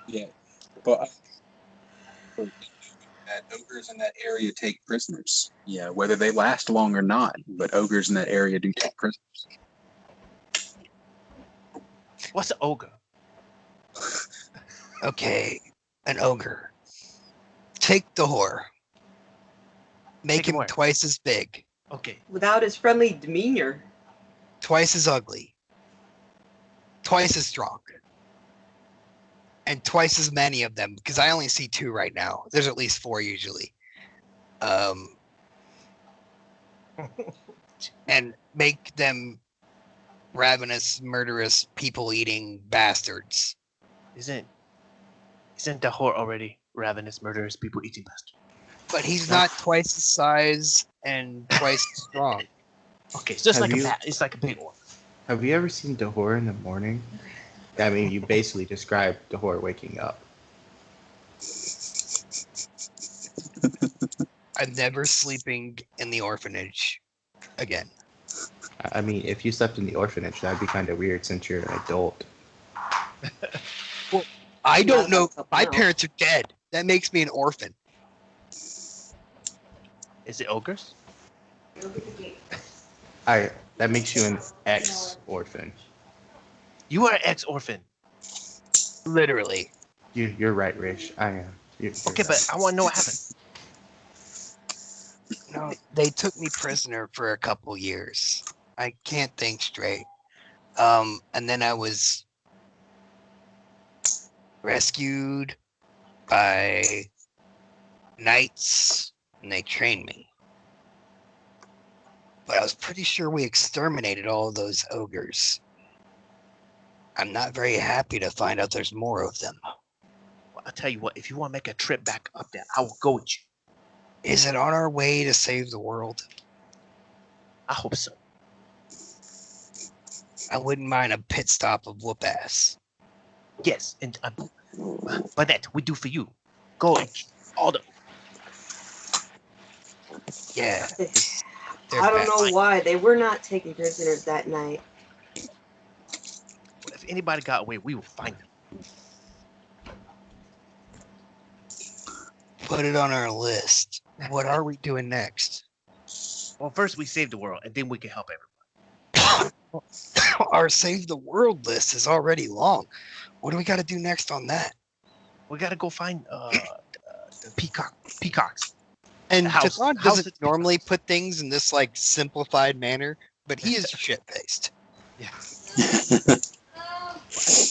Yeah, but that ogres in that area take prisoners. Yeah, whether they last long or not, but ogres in that area do take prisoners. What's an ogre? Okay, an ogre. Take the whore. Make Take him him where? twice as big, Okay. Without his friendly demeanor. twice as ugly, twice as strong, and twice as many of them, because I only see 2 right now. There's at least 4 usually. And make them ravenous, murderous, people-eating bastards. Isn't the whore already ravenous, murderous, people-eating bastard? But he's not twice the size and twice as strong. Okay, so it's Have like you- a bat. It's like a big one. Have you ever seen Dahor in the morning? I mean, you basically described Dahor waking up. I'm never sleeping in the orphanage again. I mean, if you slept in the orphanage, that'd be kind of weird since you're an adult. I don't know. something My else. parents are dead. That makes me an orphan. Is it ogres? That makes you an ex-orphan. You are an ex-orphan. Literally. You're right, Rish. I am. You're Okay, right. but I want to know what happened. No, they took me prisoner for a couple years. I can't think straight. And then I was rescued by knights, and they trained me. But I was pretty sure we exterminated all of those ogres. I'm not very happy to find out there's more of them. Well, I'll tell you what. If you want to make a trip back up there, I will go with you. Is it on our way to save the world? I hope so. I wouldn't mind a pit stop of whoop ass. Yes, and Burnett, we do for you. Go and all the. Yeah. I don't know why they were not taken prisoners that night. If anybody got away, we will find them. Put it on our list. What are we doing next? Well, first we save the world, and then we can help everyone. Our save the world list is already long. What do we got to do next on that? We gotta go find the peacocks. And House- Chithan house doesn't it- normally put things in this like simplified manner, but he is shit faced. Yeah.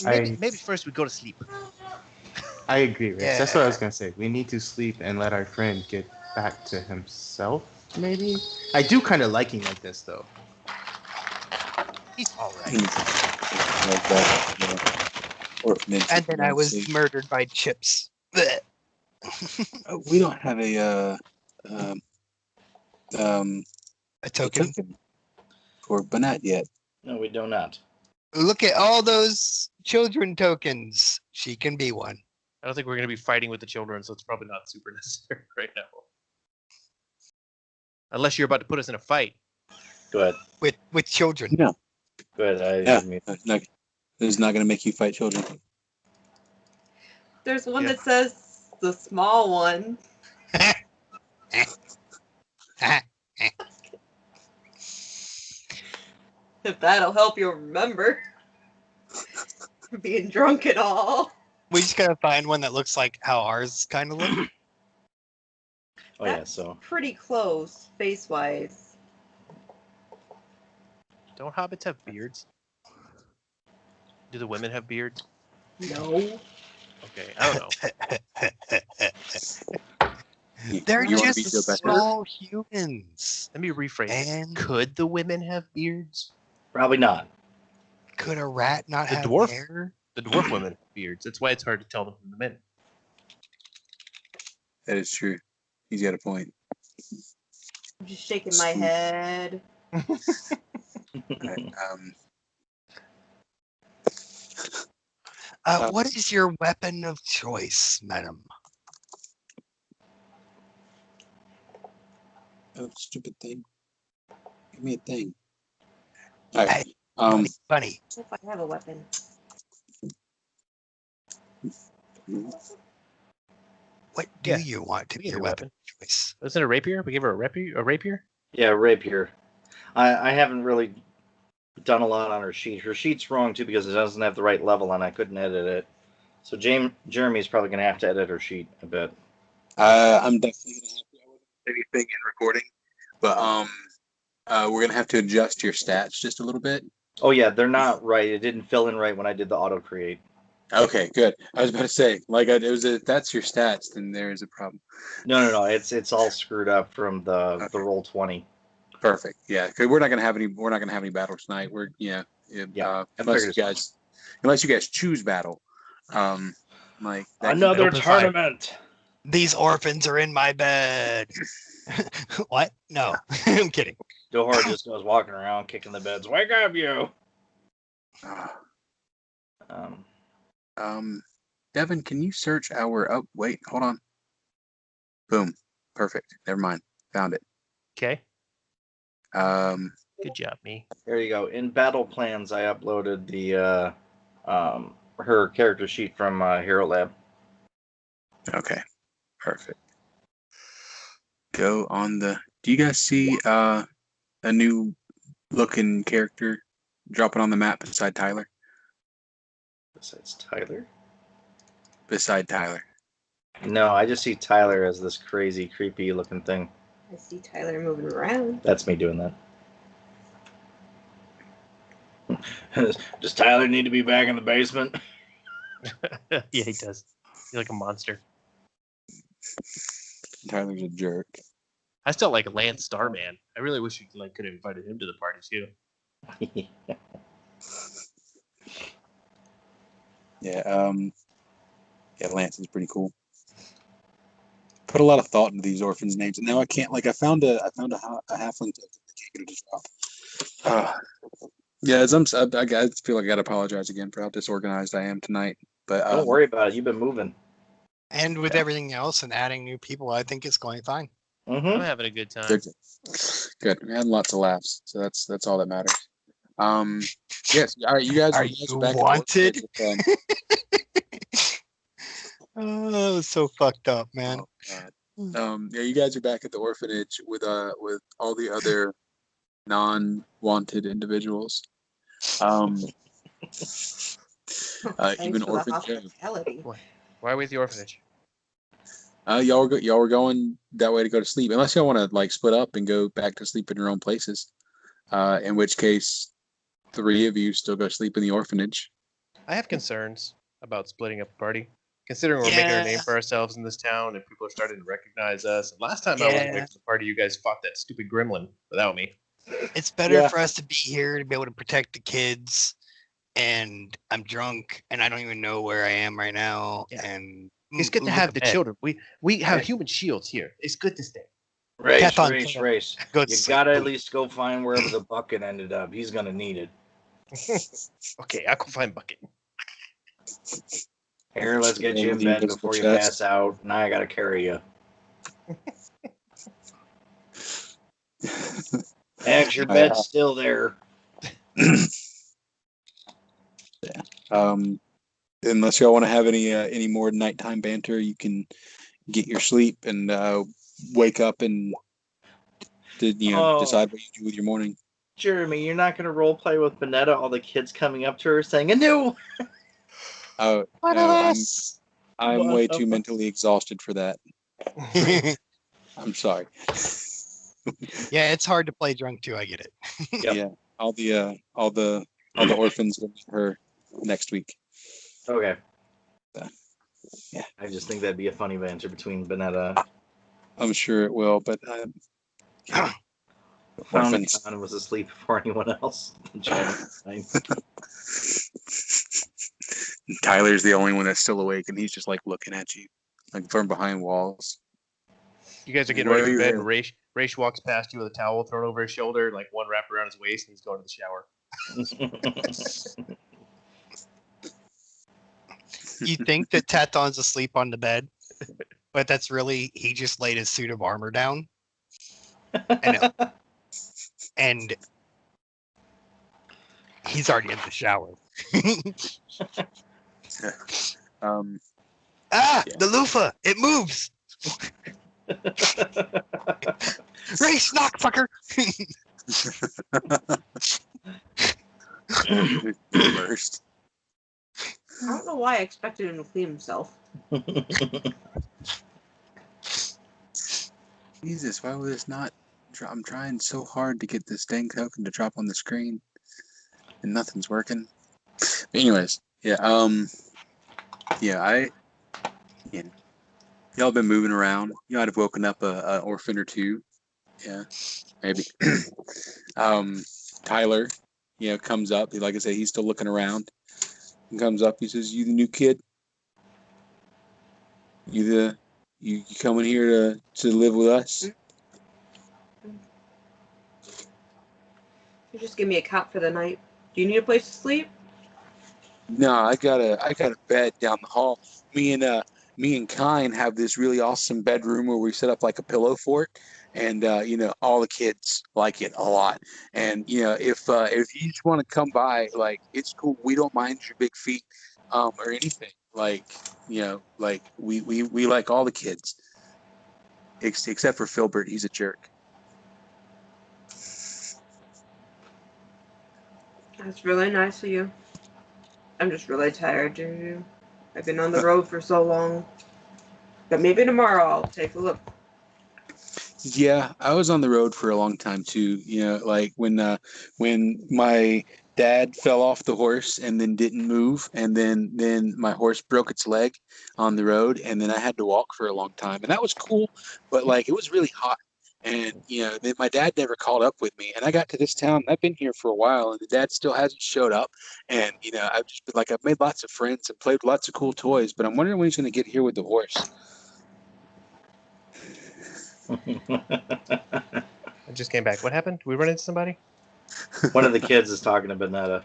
I Maybe first we go to sleep. I agree, Rish. That's what I Yeah. was gonna say. We need to sleep and let our friend get back to himself. Maybe. I do kind of like him like this though. He's all right. Like that, you know, orphanage And then I was situation. murdered by Chips. Blech. We don't have a A token. for Banat yet. No, we do not. Look at all those children tokens. She can be one. I don't think we're gonna be fighting with the children, so it's probably not super necessary right now. Unless you're about to put us in a fight. Go ahead. With children. No, Go ahead. yeah, this is not going to make you fight children. There's one Yeah. that says the small one. If that'll help you remember. Being drunk and all. We just gotta find one that looks like how ours kind of look. Oh yeah. So Pretty close, face-wise. Don't hobbits have beards? Do the women have beards? No. Okay, I don't know. They're You wanna just be so better? small humans. Let me rephrase it. And Could the women have beards? probably not. could a rat not The have dwarf? hair? The dwarf women have beards. That's why it's hard to tell them from the men. That is true. He's got a point. I'm just shaking my head. Right, What is your weapon of choice, madam? oh, stupid thing. Give me a thing. All right. Hey, Bunny. If I have a weapon. What do Yeah, you want to we be gave your her a weapon of choice? Isn't it a rapier? We gave her a rapier? A rapier? Yeah, rapier. I haven't really done a lot on her sheet. Her sheet's wrong too because it doesn't have the right level and I couldn't edit it. So Jeremy's probably gonna have to edit her sheet a bit. I'm definitely gonna have to. I wasn't anything in recording, but we're gonna have to adjust your stats just a little bit. Oh yeah, they're not right. It didn't fill in right when I did the auto create. Okay, good. I was about to say, like, if that's your stats, then there is a problem. No. It's all screwed up from the roll 20. Perfect. Yeah, because we're not gonna have any battle tonight. We're Yeah, unless figured you guys choose battle. Like that Another open fire. tournament. These orphans are in my bed. What? No, I'm kidding. Dohor just goes walking around kicking the beds. Wake up, you! Devin, can you search our? Oh, wait, hold on. Boom. Perfect. Never mind. Found it. Okay. Um, Good job, me. There you go. In battle plans, I uploaded the her character sheet from Hero Lab. okay. Perfect. Go on the. Do you guys see a new looking character dropping on the map beside Tyler? Besides Tyler. beside Tyler? No, I just see Tyler as this crazy, creepy looking thing. I see Tyler moving around. That's me doing that. Does Tyler need to be back in the basement? Yeah, he does. He's like a monster. Tyler's a jerk. I still like Lance Starman. I really wish you could have invited him to the party too. Yeah, yeah, Lance is pretty cool. Put a lot of thought into these orphans' names, and now I can't. Like, I found a halfling token. I can't get it to drop. Yeah, I feel like I gotta apologize again for how disorganized I am tonight. But Don't worry about it. You've been moving. And with everything else and adding new people, I think it's going fine. I'm Mm-hmm. having a good time. Good. We had lots of laughs, so that's all that matters. Yes. All right, you guys Are you guys you back wanted? At the orphanage. Oh, so fucked up, man. Oh, God. Yeah, you guys are back at the orphanage with all the other non-wanted individuals. Thanks Even for the Orphan Joe. hospitality. Why with the orphanage? Y'all were going that way to go to sleep, unless y'all want to like split up and go back to sleep in your own places. In which case, 3 of you still go sleep in the orphanage. I have concerns about splitting up the party, considering we're making a name for ourselves in this town and people are starting to recognize us. And last time I was away from the party, you guys fought that stupid gremlin without me. It's better for us to be here to be able to protect the kids. And I'm drunk, and I don't even know where I am right now. Yeah. And It's good to have the children. We have human shields here. It's good to stay. Race. Good You sleep. gotta at least go find wherever the bucket ended up. He's gonna need it. Okay, I'll go find Bucket. Here, let's get you in The bed invisible before you chest. pass out. Now I gotta carry you. Max, your bed's still there. Unless y'all want to have any more nighttime banter, you can get your sleep and wake up and decide what you do with your morning. Jeremy, you're not gonna role play with Bonetta, all the kids coming up to her saying, "Anew." Oh, no, I'm way too mentally exhausted for that. I'm sorry. Yeah, it's hard to play drunk too. I get it. Yep. Yeah, all the orphans will meet her next week. Okay. Yeah, I just think that'd be a funny banter between Bonetta. I'm sure it will, but orphans. Found was asleep before anyone else. Tyler's the only one that's still awake, and he's just like looking at you, like from behind walls. You guys are getting ready for bed, and Raish walks past you with a towel thrown over his shoulder, like one wrapped around his waist, and he's going to the shower. You think that Taton's asleep on the bed, but that's really he just laid his suit of armor down. And he's already in the shower. The loofah! It moves! Race knock, fucker! First. I don't know why I expected him to clean himself. Jesus, why would this not? I'm trying so hard to get this dang token to drop on the screen, and nothing's working. But anyways, y'all been moving around. You might have woken up a orphan or two. Yeah, maybe. Tyler, comes up. Like I said, he's still looking around. He comes up. He says, "You the new kid? You coming here to live with us?" You just give me a cot for the night. Do you need a place to sleep? No, I got a bed down the hall. Me and Kine have this really awesome bedroom where we set up like a pillow fort, and all the kids like it a lot. And if you just want to come by, like, it's cool. We don't mind your big feet or anything. Like we like all the kids except for Filbert. He's a jerk. That's really nice of you. I'm just really tired, dude. I've been on the road for so long. But maybe tomorrow I'll take a look. Yeah, I was on the road for a long time too. Like when my dad fell off the horse and then didn't move, and then my horse broke its leg on the road, and then I had to walk for a long time, and that was cool. But like it was really hot, and then my dad never called up with me, and I got to this town. And I've been here for a while, and the dad still hasn't showed up. And I've just been like I've made lots of friends and played with lots of cool toys, but I'm wondering when he's going to get here with the horse. I just came back. What happened? Did we run into somebody? One of the kids is talking to Bonetta.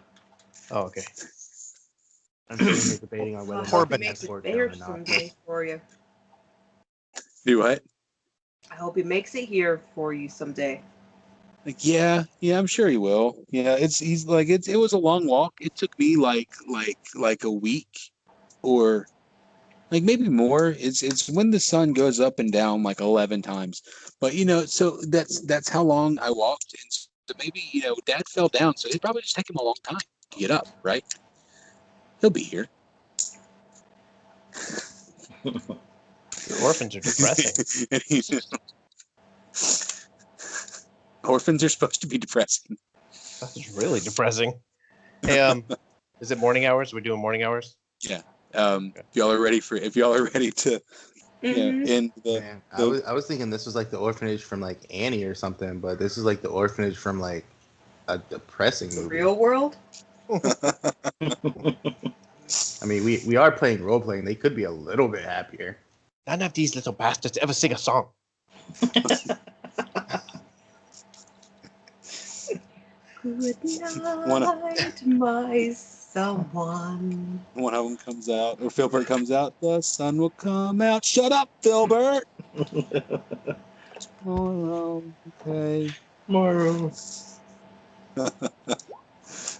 Oh, okay. I'm sitting here debating on whether I or hope not he to makes it escort there down or not. someday for you. Do what? I hope he makes it here for you someday. Like, yeah, I'm sure he will. Yeah, it was a long walk. It took me like a week or like maybe more. It's when the sun goes up and down like 11 times. But so that's how long I walked. And so maybe, Dad fell down, so it'd probably just take him a long time to get up, right? He'll be here. Your orphans are depressing. Orphans are supposed to be depressing. That's really depressing. Hey, is it morning hours? Are we doing morning hours? Yeah. If y'all are ready to end the, Man, I was thinking this was like the orphanage from like Annie or something, but this is like the orphanage from like a depressing movie. Real world? I mean, we are playing role playing. They could be a little bit happier. None of these little bastards ever sing a song. Good night, my someone. one of them comes out, or Filbert comes out, the sun will come out. Shut up, Filbert! Tomorrow, okay. Tomorrow.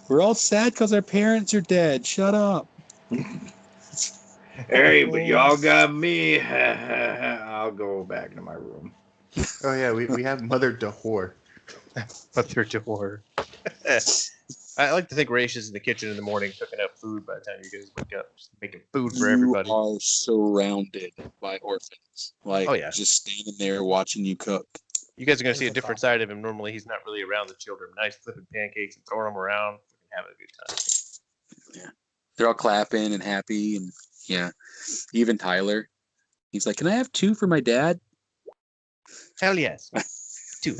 We're all sad because our parents are dead. Shut up. Hey, but y'all got me. I'll go back to my room. Oh yeah, we have Mother Dahor. Mother to horror. I like to think Raish is in the kitchen in the morning cooking up food by the time you guys wake up, just making food for everybody. You are surrounded by orphans. Like, Oh, yeah. just standing there watching you cook. You guys are going to see a different side of him. Normally, he's not really around the children. Nice flipping pancakes and throwing them around. We can have a good time. Yeah. They're all clapping and happy. And yeah, even Tyler. He's like, can I have 2 for my dad? Hell yes. 2.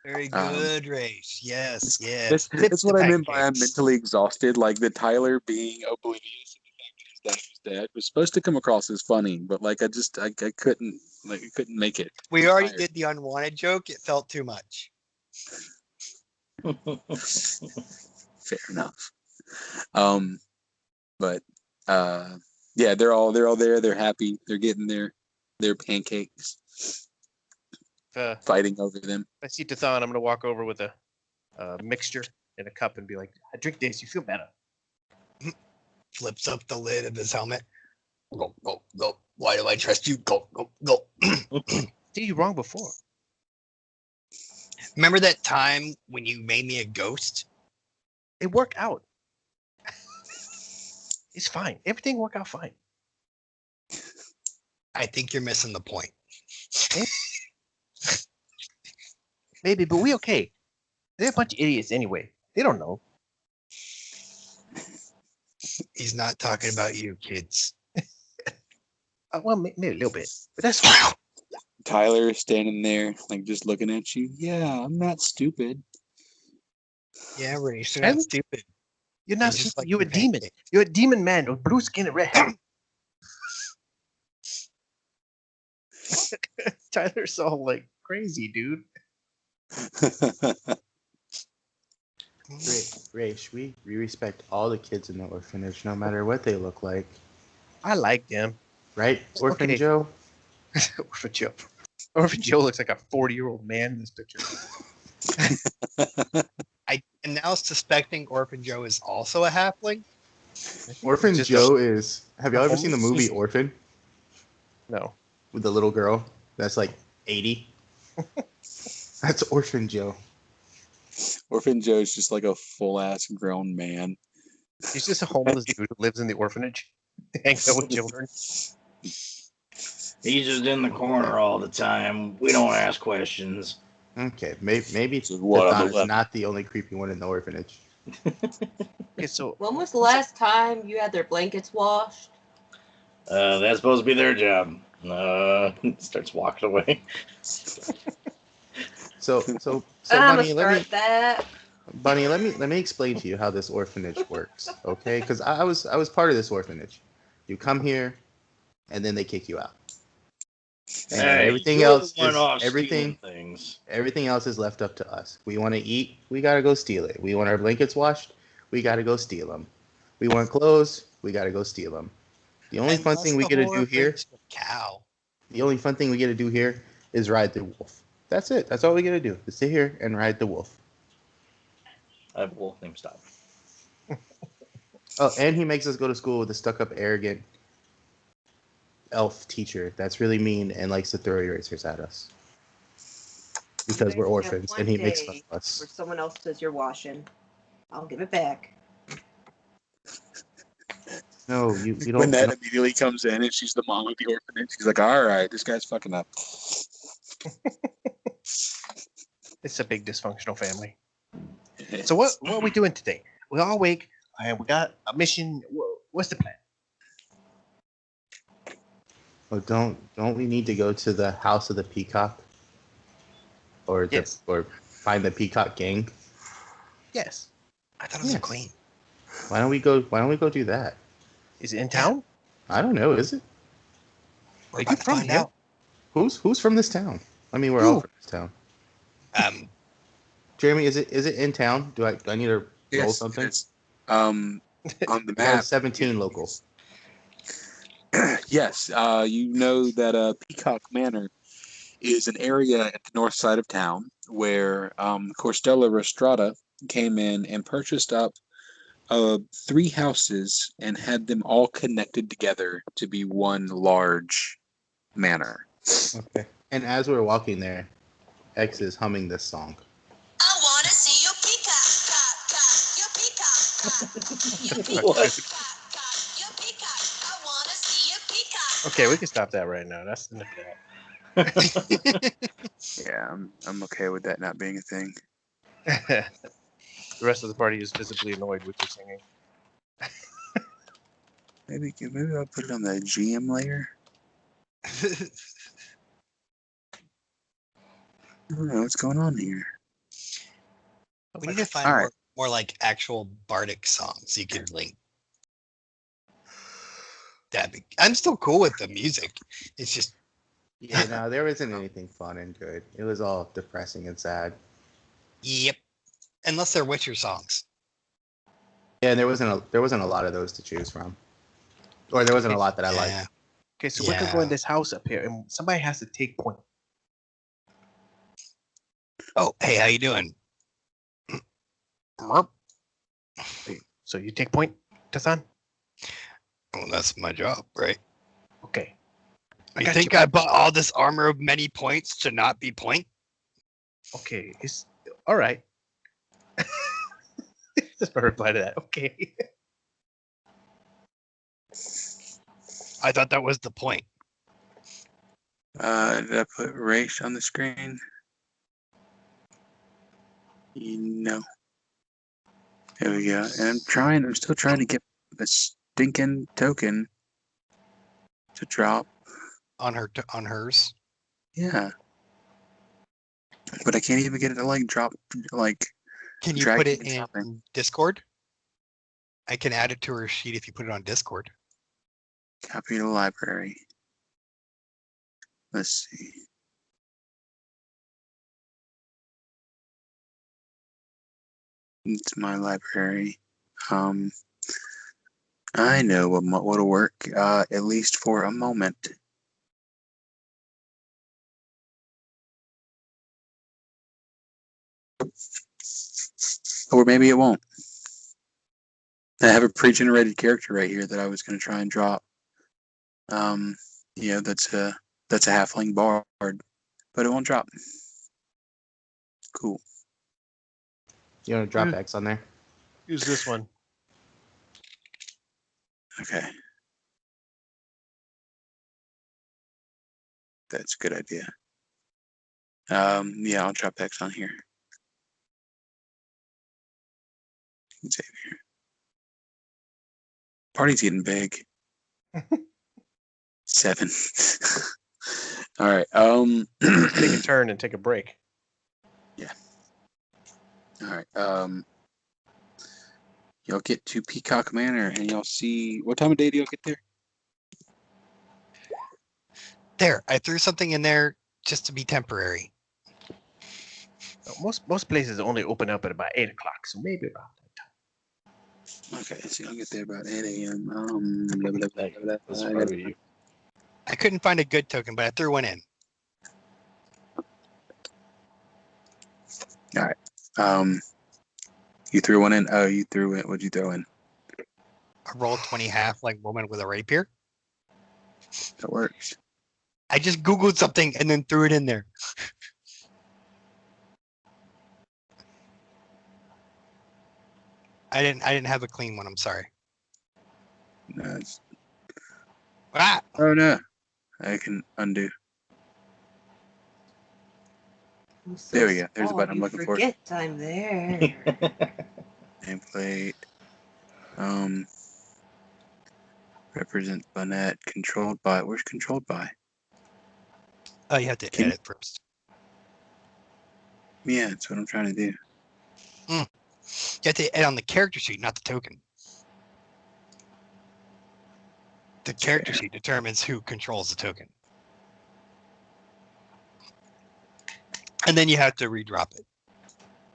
Very good, Race. Yes, yes. That's what the I meant by I'm pancakes. mentally exhausted. Like the Tyler being oblivious of the fact that his dad was supposed to come across as funny, but like I couldn't make it. We already Tired. did the unwanted joke. It felt too much. Fair enough. But yeah, they're all there. They're happy. They're getting their pancakes. Fighting over them. If I see Tathan, I'm going to walk over with a mixture in a cup and be like, I drink this, you feel better. Flips up the lid of his helmet. Go, go, go. Why do I trust you? Go, go, go. Did you wrong before? Remember that time when you made me a ghost? It worked out. It's fine. Everything worked out fine. I think you're missing the point. Maybe, but we okay. They're a bunch of idiots anyway. They don't know. He's not talking about you, kids. Well, maybe a little bit, but that's fine. Tyler is standing there, like just looking at you. Yeah, I'm not stupid. Yeah, Race, you're not stupid. You're not You're just stupid. like You're a your demon. pancake. You're a demon man with blue skin and red hair. Tyler's all like crazy, dude. Raish, we respect all the kids in the orphanage, no matter what they look like. I like them. Right, Orphan Okay. Joe? Orphan Joe. Orphan Joe looks like a 40-year-old man in this picture. I am now suspecting Orphan Joe is also a halfling. Orphan Just Joe is... Have y'all ever seen the homeless? movie Orphan? No. With the little girl that's like 80? That's Orphan Joe. Orphan Joe's just like a full ass grown man. He's just a homeless dude who lives in the orphanage, hangs out with children. He's just in the corner all the time. We don't ask questions. Okay, maybe So what, on the Tathan is left? not the only creepy one in the orphanage. Okay, so When was the last time you had their blankets washed? That's supposed to be their job. Starts walking away. So I'm Bunny, gonna start that. let me explain to you how this orphanage works, okay? Because I was part of this orphanage. You come here, and then they kick you out. And Hey, everything you're else the one is off everything. stealing things. Everything else is left up to us. We want to eat, we gotta go steal it. We want our blankets washed, we gotta go steal them. We want clothes, we gotta go steal them. The only fun Unless thing we the get to whore do here, brings a cow. the only fun thing we get to do here is ride the wolf. That's it. That's all we get to do. Is sit here and ride the wolf. I have a wolf named Stop. Oh, and he makes us go to school with a stuck-up, arrogant elf teacher that's really mean and likes to throw erasers at us because we're You guys have orphans, one and he makes fun day of us. where someone else does your washing. I'll give it back. No, you When don't. that immediately comes in and she's the mom of the orphanage, she's like, all right, this guy's fucking up. it's a big dysfunctional family. So what are we doing today? We all awake and we got a mission. What's the plan? Oh, don't we need to go to the house of the peacock, or Yes. or find the peacock gang? Yes. I thought it was Yes. a queen. Why don't we go do that? Is it in town? I don't know. Is it? We're Are about you to from find here? out. Who's from this town? I mean, we're all Who? from this town. Jeremy, Is it in town? Do I need to roll something? It's, on the I got map. a 17 local. Yes, you know that Peacock Manor is an area at the north side of town where Corstella Rostrada came in and purchased up 3 houses and had them all connected together to be one large manor. Okay. And as we're walking there, X is humming this song. I wanna see you peacock, you peacock, you peacock, What? you peacock. I wanna see you peacock. Okay, we can stop that right now. That's enough of Yeah, I'm okay with that not being a thing. that. The rest of the party is visibly annoyed with your singing. Maybe I'll put it on the GM layer. I don't know what's going on here. we need to find All right. more like actual bardic songs you can link. I'm still cool with the music. It's just Yeah, no, there isn't anything fun and good. It was all depressing and sad. yep. Unless they're Witcher songs. Yeah, there wasn't a lot of those to choose from, or there wasn't a lot that I liked. Yeah. Okay, so we're gonna go in this house up here, and somebody has to take point. Oh, hey, how you doing? So you take point, Tathan? Well, that's my job, right? Okay. You got think I bought all this armor of many points to not be point? Okay, it's all right. Just reply to that. Okay. I thought that was the point. Did I put race on the screen? No. There we go. And I'm still trying to get the stinking token to drop. On hers. Yeah. But I can't even get it to like drop, like. Can you drag put it and in dropping. Discord? I can add it to her sheet if you put it on Discord. Copy to library. Let's see. It's my library. I know what'll work, at least for a moment. Or maybe it won't. I have a pre-generated character right here that I was going to try and drop. That's a halfling bard, but it won't drop. Cool. You want to drop X on there? Use this one. Okay. That's a good idea. Yeah, I'll drop X on here. Xavier. Party's getting big. 7. All right. Take a turn and take a break. Yeah. All right. Y'all get to Peacock Manor and y'all see what time of day do y'all get there? There, I threw something in there just to be temporary. Most places only open up at about 8 o'clock, so maybe about that time. Okay, so y'all get there about 8 a.m. Blah, blah, blah, blah, That's blah. probably you. I couldn't find a good token, but I threw one in. All right. You threw one in. Oh, you threw it. What'd you throw in? I rolled 20 half like woman with a rapier. That works. I just Googled something and then threw it in there. I didn't have a clean one. I'm sorry. No, Ah! oh no, I can undo. I'm so There we go. There's a small, button I'm you looking for. forget I'm there. Nameplate. Represent Bonnet. Controlled by. Where's controlled by? Oh, you have to Can- edit first. Yeah, that's what I'm trying to do. You have to edit on the character sheet, not the token. The character sheet determines who controls the token. And then you have to redrop it.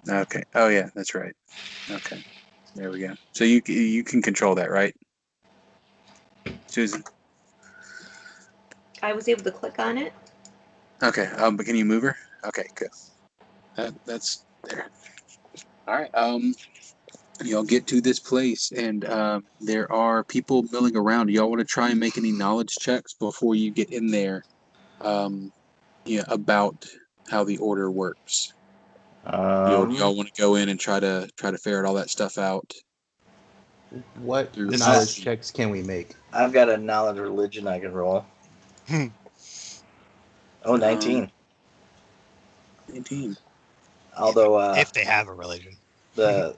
Okay. Oh yeah, that's right. Okay. There we go. So you can control that, right, Susan? I was able to click on it. Okay. But can you move her? Okay. Good. That's there. All right. Y'all get to this place, and there are people milling around. Y'all want to try and make any knowledge checks before you get in there? About how the order works. Y'all want to go in and try to ferret all that stuff out. What This knowledge is- checks can we make? I've got a knowledge religion I can roll. Hmm. Oh, 19. 19. Although If they have a religion. the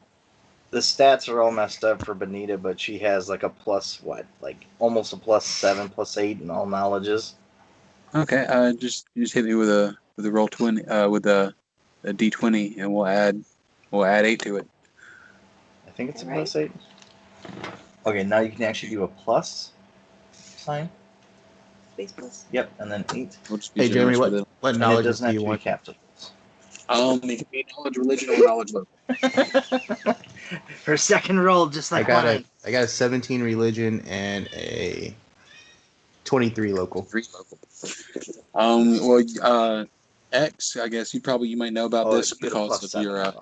stats are all messed up for Benita, but she has like a plus like almost a +7, +8 in all knowledges. Okay. Just hit me with a roll 20 with a d20, and we'll add 8 to it. I think it's a Right. +8. Okay, now you can actually do a plus sign. Space plus. Yep, and then 8. We'll just be Hey Jeremy, generous with it. what And it knowledge doesn't do have you to be want? capitals. It can be knowledge religion or knowledge local. Her second roll, just like mine. I got a 17 religion and a 23 local. 3 local. X, I guess you might know about this you get a because of +7. your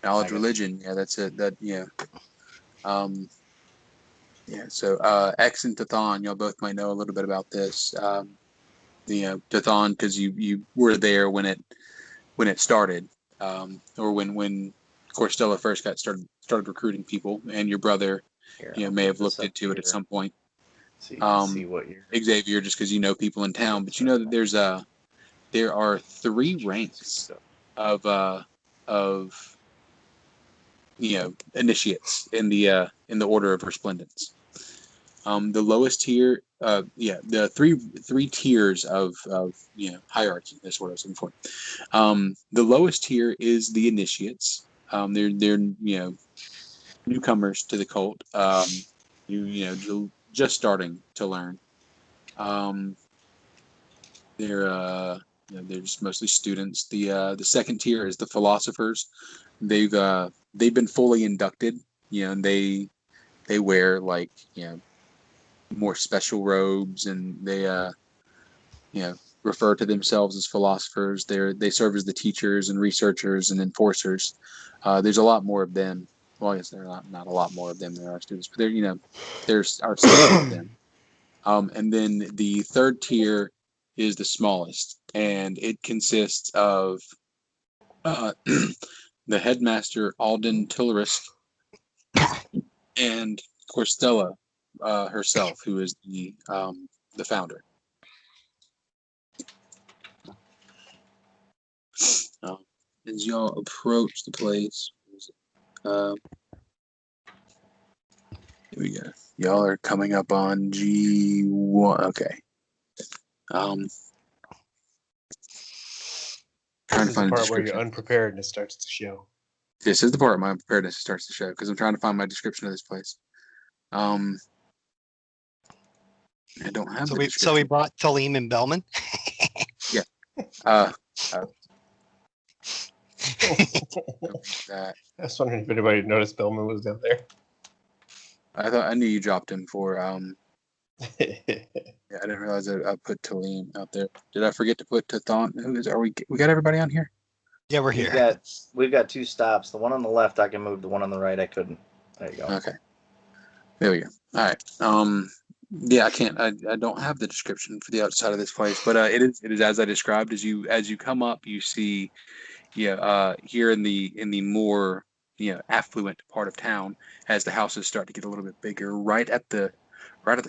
knowledge religion. Yeah, that's it. So X and Tathan, y'all both might know a little bit about this. Tathan, because you were there when it started, or when Corstella first started recruiting people, and your brother Here, may I'll have put this looked up into it at here some point. so you can see what you're. Xavier, just because you know people in town, but you know that there are 3 ranks of initiates in the Order of Resplendence. The lowest tier, the three tiers of hierarchy. That's what I was looking for. The lowest tier is the initiates. They're newcomers to the cult. Just starting to learn. They're just mostly students. The second tier is the philosophers. They've been fully inducted. And they wear more special robes, and they refer to themselves as philosophers. They serve as the teachers and researchers and enforcers. There's a lot more of them. Well, I guess there are not a lot more of them than there are students, but there's our several of them. And then the third tier is the smallest, and it consists of the headmaster Alden Tillerisk, and Corstella herself, who is the founder. As y'all approach the place, here we go. Y'all are coming up on G1. Okay. Trying This to is the find a part where your description. unpreparedness starts to show. This is the part where my preparedness starts to show because I'm trying to find my description of this place. I don't have So the we description. brought Talim and Bellman. Yeah. That I was wondering if anybody noticed Bellman was down there. I knew you dropped him for yeah, I didn't realize I put Talim out there. Did I forget to put Tathon? We got everybody on here? Yeah, we're here. We've got 2 stops. The one on the left I can move. The one on the right I couldn't. There you go. Okay. There we go. All right. Yeah, I can't. I don't have the description for the outside of this place, but it is as I described. As you come up, you see, here in the more affluent part of town, as the houses start to get a little bit bigger, right at the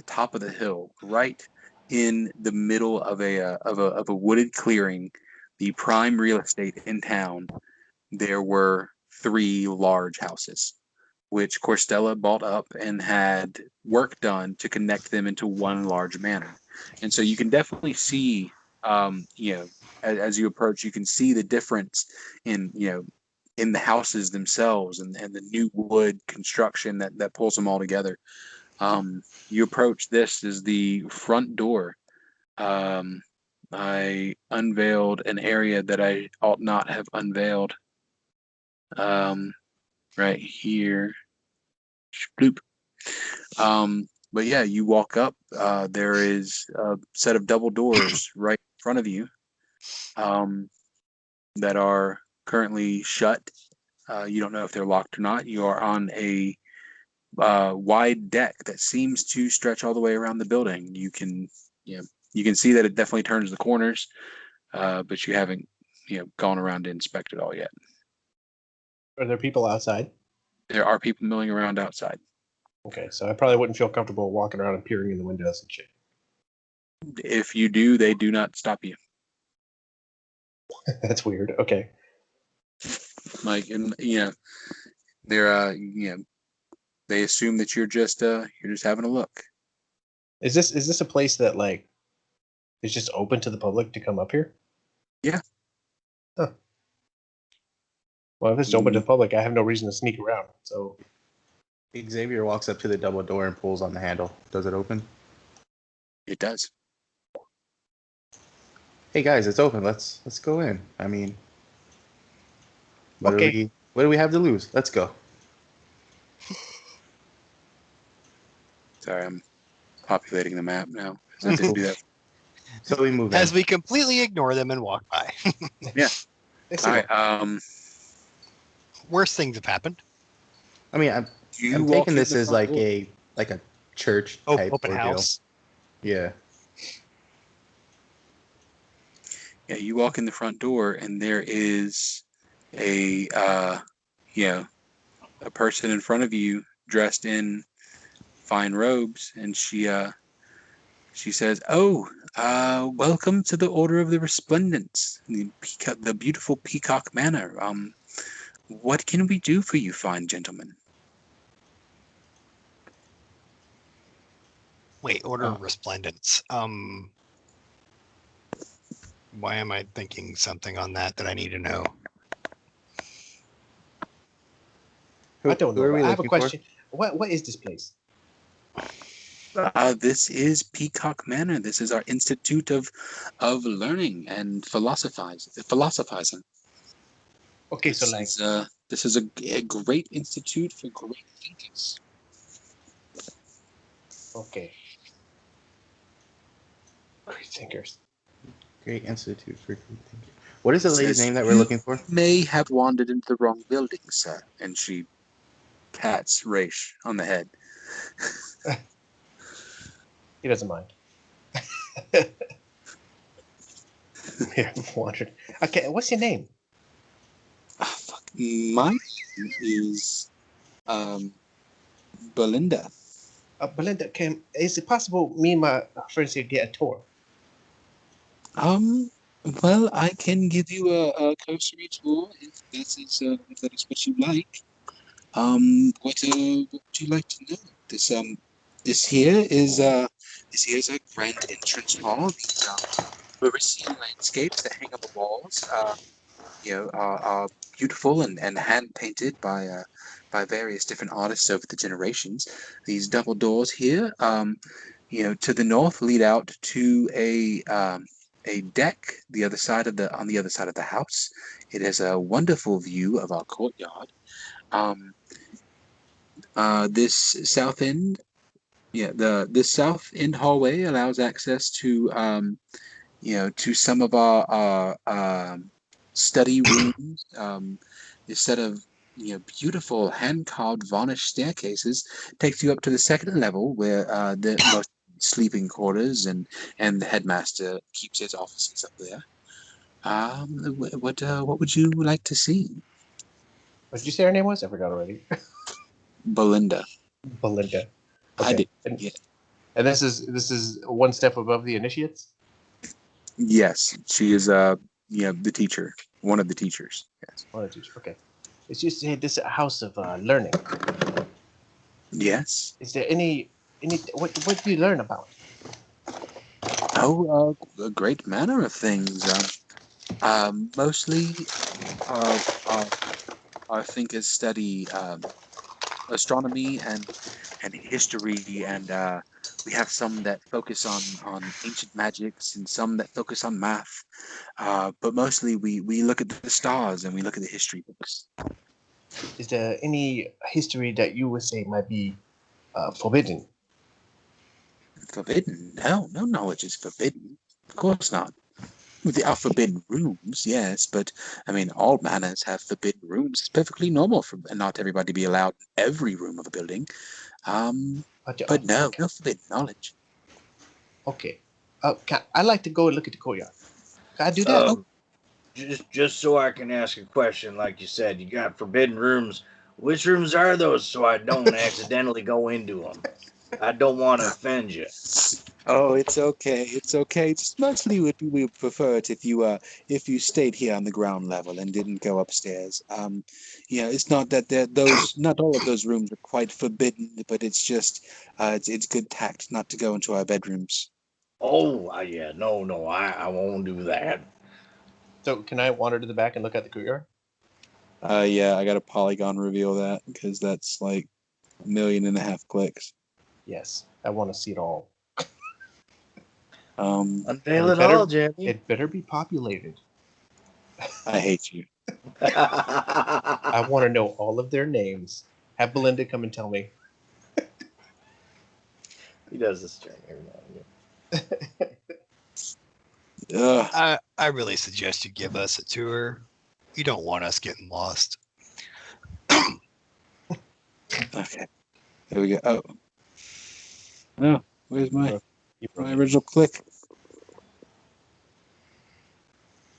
top of the hill, right in the middle of a wooded clearing, the prime real estate in town. There were 3 large houses, which Corstella bought up and had work done to connect them into one large manor. And so you can definitely see, as you approach, you can see the difference in, in the houses themselves and the new wood construction that pulls them all together. You approach, this is the front door. I unveiled an area that I ought not have unveiled. Right here. Bloop. But yeah, you walk up. There is a set of double doors right in front of you, that are currently shut. You don't know if they're locked or not. You are on a wide deck that seems to stretch all the way around the building. You can see that it definitely turns the corners, but you haven't gone around to inspect it all yet. Are there people outside? There are people milling around outside. Okay, so I probably wouldn't feel comfortable walking around and peering in the windows and shit. If you do, they do not stop you. That's weird. Okay. Like, and they're they assume that you're just having a look. Is this a place that is just open to the public to come up here? Yeah. Huh. Well, if it's open to the public, I have no reason to sneak around. So Xavier walks up to the double door and pulls on the handle. Does it open? It does. Hey guys, it's open. Let's go in. I mean, what Okay. do we have to lose? Let's go. Sorry, I'm populating the map now. I didn't do that. So we move As in. we completely ignore them and walk by. Yeah. They All say, right. Worse things have happened. I mean, I'm You walk taking in this the as front door. a church type Open ordeal. house. Yeah. Yeah, you walk in the front door, and there is a person in front of you dressed in fine robes, and she says, "Oh, welcome to the Order of the Resplendents, the beautiful Peacock Manor. What can we do for you, fine gentlemen?" Wait, Order of Resplendence. Why am I thinking something on that I need to know? I don't Who are know. we I have a looking for? question. What is this place? This is Peacock Manor. This is our Institute of Learning and Philosophizing. Okay, so This is a great institute for great thinkers. okay. Great thinkers. Great Institute for Great Thinking. What is the lady's Says, name that we're looking for? "You may have wandered into the wrong building, sir." And she pats Raish on the head. He doesn't mind. Yeah, wondered. Okay, what's your name? Oh, fuck. My name is Belinda. Belinda, is it possible me and my friends here get a tour? Um, well, I can give you a cursory tour if that is what you like. What would you like to know? This here is a grand entrance hall. These Parisian landscapes that hang on the walls, are beautiful and hand painted by various different artists over the generations. These double doors here, to the north lead out to a deck on the other side of the house. It has a wonderful view of our courtyard. Um, this south end, this south end hallway allows access to some of our study rooms. A set of beautiful hand carved varnished staircases takes you up to the second level, where the most sleeping quarters and the headmaster keeps his offices up there. What would you like to see, What did you say her name was? I forgot already. Belinda? Belinda. I Okay. did. And, Yeah. and this is one step above the initiates? Yes, she is. The teacher, one of the teachers. Yes. One of the teachers. Okay. It's just this is a house of learning. Yes. Is there any what do you learn about? Oh, a great manner of things. Mostly, our thinkers study astronomy and history, and we have some that focus on ancient magics and some that focus on math. But mostly, we look at the stars and we look at the history books. Is there any history that you would say might be forbidden? Forbidden? No, no knowledge is forbidden. Of course not. There are forbidden rooms, yes, but I mean, all manors have forbidden rooms. It's perfectly normal for not everybody to be allowed in every room of a building. But no, Okay. no forbidden knowledge. Okay. I'd like to go and look at the courtyard. Can I do that? Um, just so I can ask a question, like you said, you got forbidden rooms. Which rooms are those, so I don't accidentally go into them? I don't want to offend you. Oh, it's okay. It's okay. Just mostly we would prefer it if you stayed here on the ground level and didn't go upstairs. It's not that not all of those rooms are quite forbidden, but it's just it's good tact not to go into our bedrooms. Oh, yeah, no, I won't do that. So can I wander to the back and look at the courtyard? Yeah, I got a polygon reveal that because that's like 1.5 million clicks. Yes, I want to see it all. Unveil it all, Jenny. It better be populated. I hate you. I want to know all of their names. Have Belinda come and tell me. He does this during every now and again. I really suggest you give us a tour. You don't want us getting lost. Okay. Here we go. Oh. No, where's my My original click?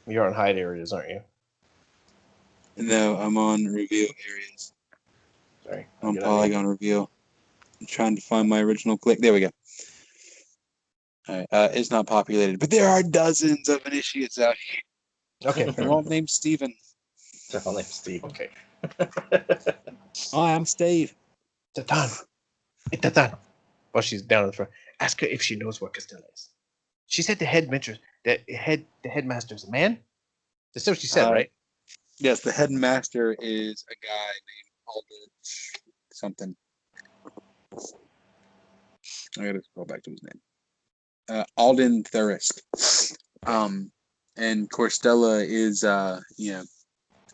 You're on hide areas, aren't you? No, I'm on reveal areas. Sorry. On polygon reveal. I'm trying to find my original click. There we go. All right. It's not populated, but there are dozens of initiates out here. Okay. They're all named Steven. They're all named Steve. Okay. Hi, I'm Steve. Tatan. Hey, Tatan. Well, she's down in the front. Ask her if she knows where Castella is. She said the headmaster is a man. That's what she said, right? Yes, the headmaster is a guy named Aldrich something. I gotta scroll back to his name. Alden Thurist. And Corstella is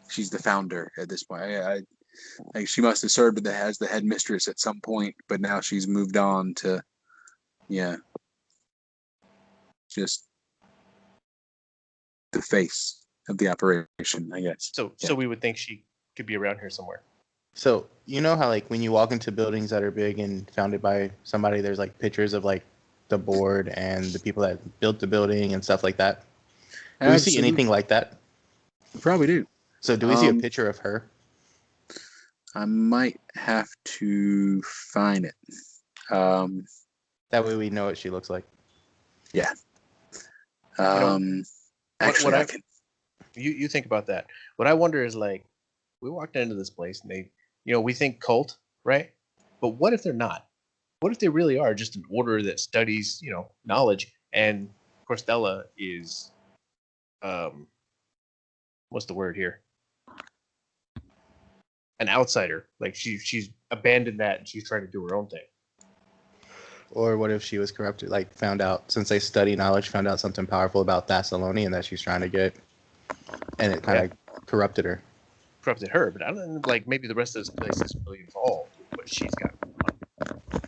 she's the founder at this point. Like she must have served as the headmistress at some point, but now she's moved on to just the face of the operation, I guess. So we would think she could be around here somewhere. So you know how like when you walk into buildings that are big and founded by somebody, there's like pictures of like the board and the people that built the building and stuff like that. Do we see anything like that? We probably do. So do we see a picture of her? I might have to find it. That way we know what she looks like. Yeah. what I can. You think about that. What I wonder is like, we walked into this place and they, we think cult, right? But what if they're not? What if they really are just an order that studies, knowledge? And Corstella is, what's the word here? An outsider. Like she's abandoned that and she's trying to do her own thing. Or what if she was corrupted, like found out, since they study knowledge, found out something powerful about Thessalonian that she's trying to get, and it kind of corrupted her. Corrupted her, but I don't know, like maybe the rest of this place is really involved with what she's got going on.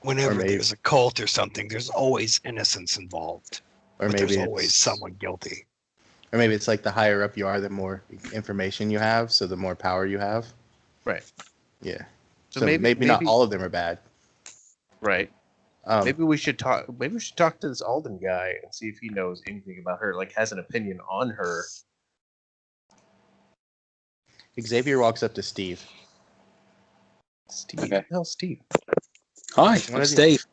Whenever there's a cult or something, there's always innocence involved. Or maybe there's always someone guilty. Or maybe it's like the higher up you are, the more information you have, so the more power you have. Right. Yeah. So maybe not all of them are bad. Right. Maybe we should talk. Maybe we should talk to this Alden guy and see if he knows anything about her. Like, has an opinion on her. Xavier walks up to Steve. Steve. Okay. Hell, Steve. Hi, I'm Steve.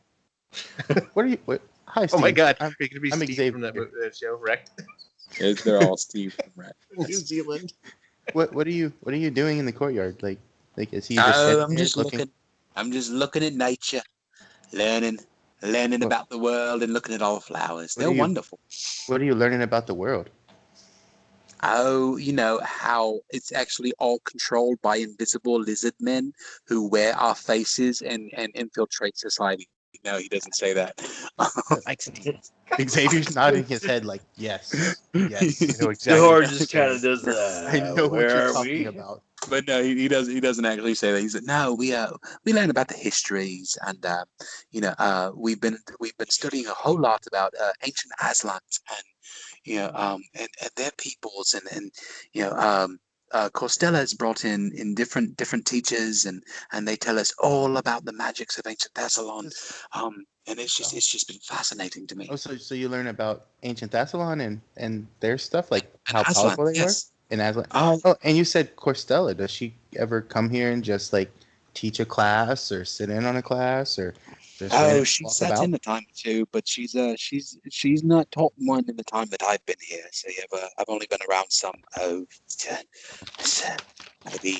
What are you? Hi, Steve. Oh my God! I'm Steve Xavier from that show, Wrecked. They're all Steve from Wrecked. New Zealand. What are you doing in the courtyard? Like is he just I'm just looking. I'm just looking at nature, learning about the world and looking at all the flowers. They're wonderful. What are you learning about the world? Oh, how it's actually all controlled by invisible lizard men who wear our faces and infiltrate society. No, he doesn't say that. Xavier's nodding his head like, yes. Exactly. Thor just kind of does that. I know what you're talking about. But no, he doesn't actually say that. He said, no, we learn about the histories, and we've been studying a whole lot about ancient Aslan and their peoples, and Corstella has brought in different teachers, and they tell us all about the magics of ancient Thessalon, and it's just been fascinating to me. Oh, so you learn about ancient Thessalon and their stuff, like how Aslan, powerful they were in Aslan. Oh, and you said Corstella. Does she ever come here and just like teach a class or sit in on a class or? She sat in a time or two, but she's not taught one in the time that I've been here. So I've only been around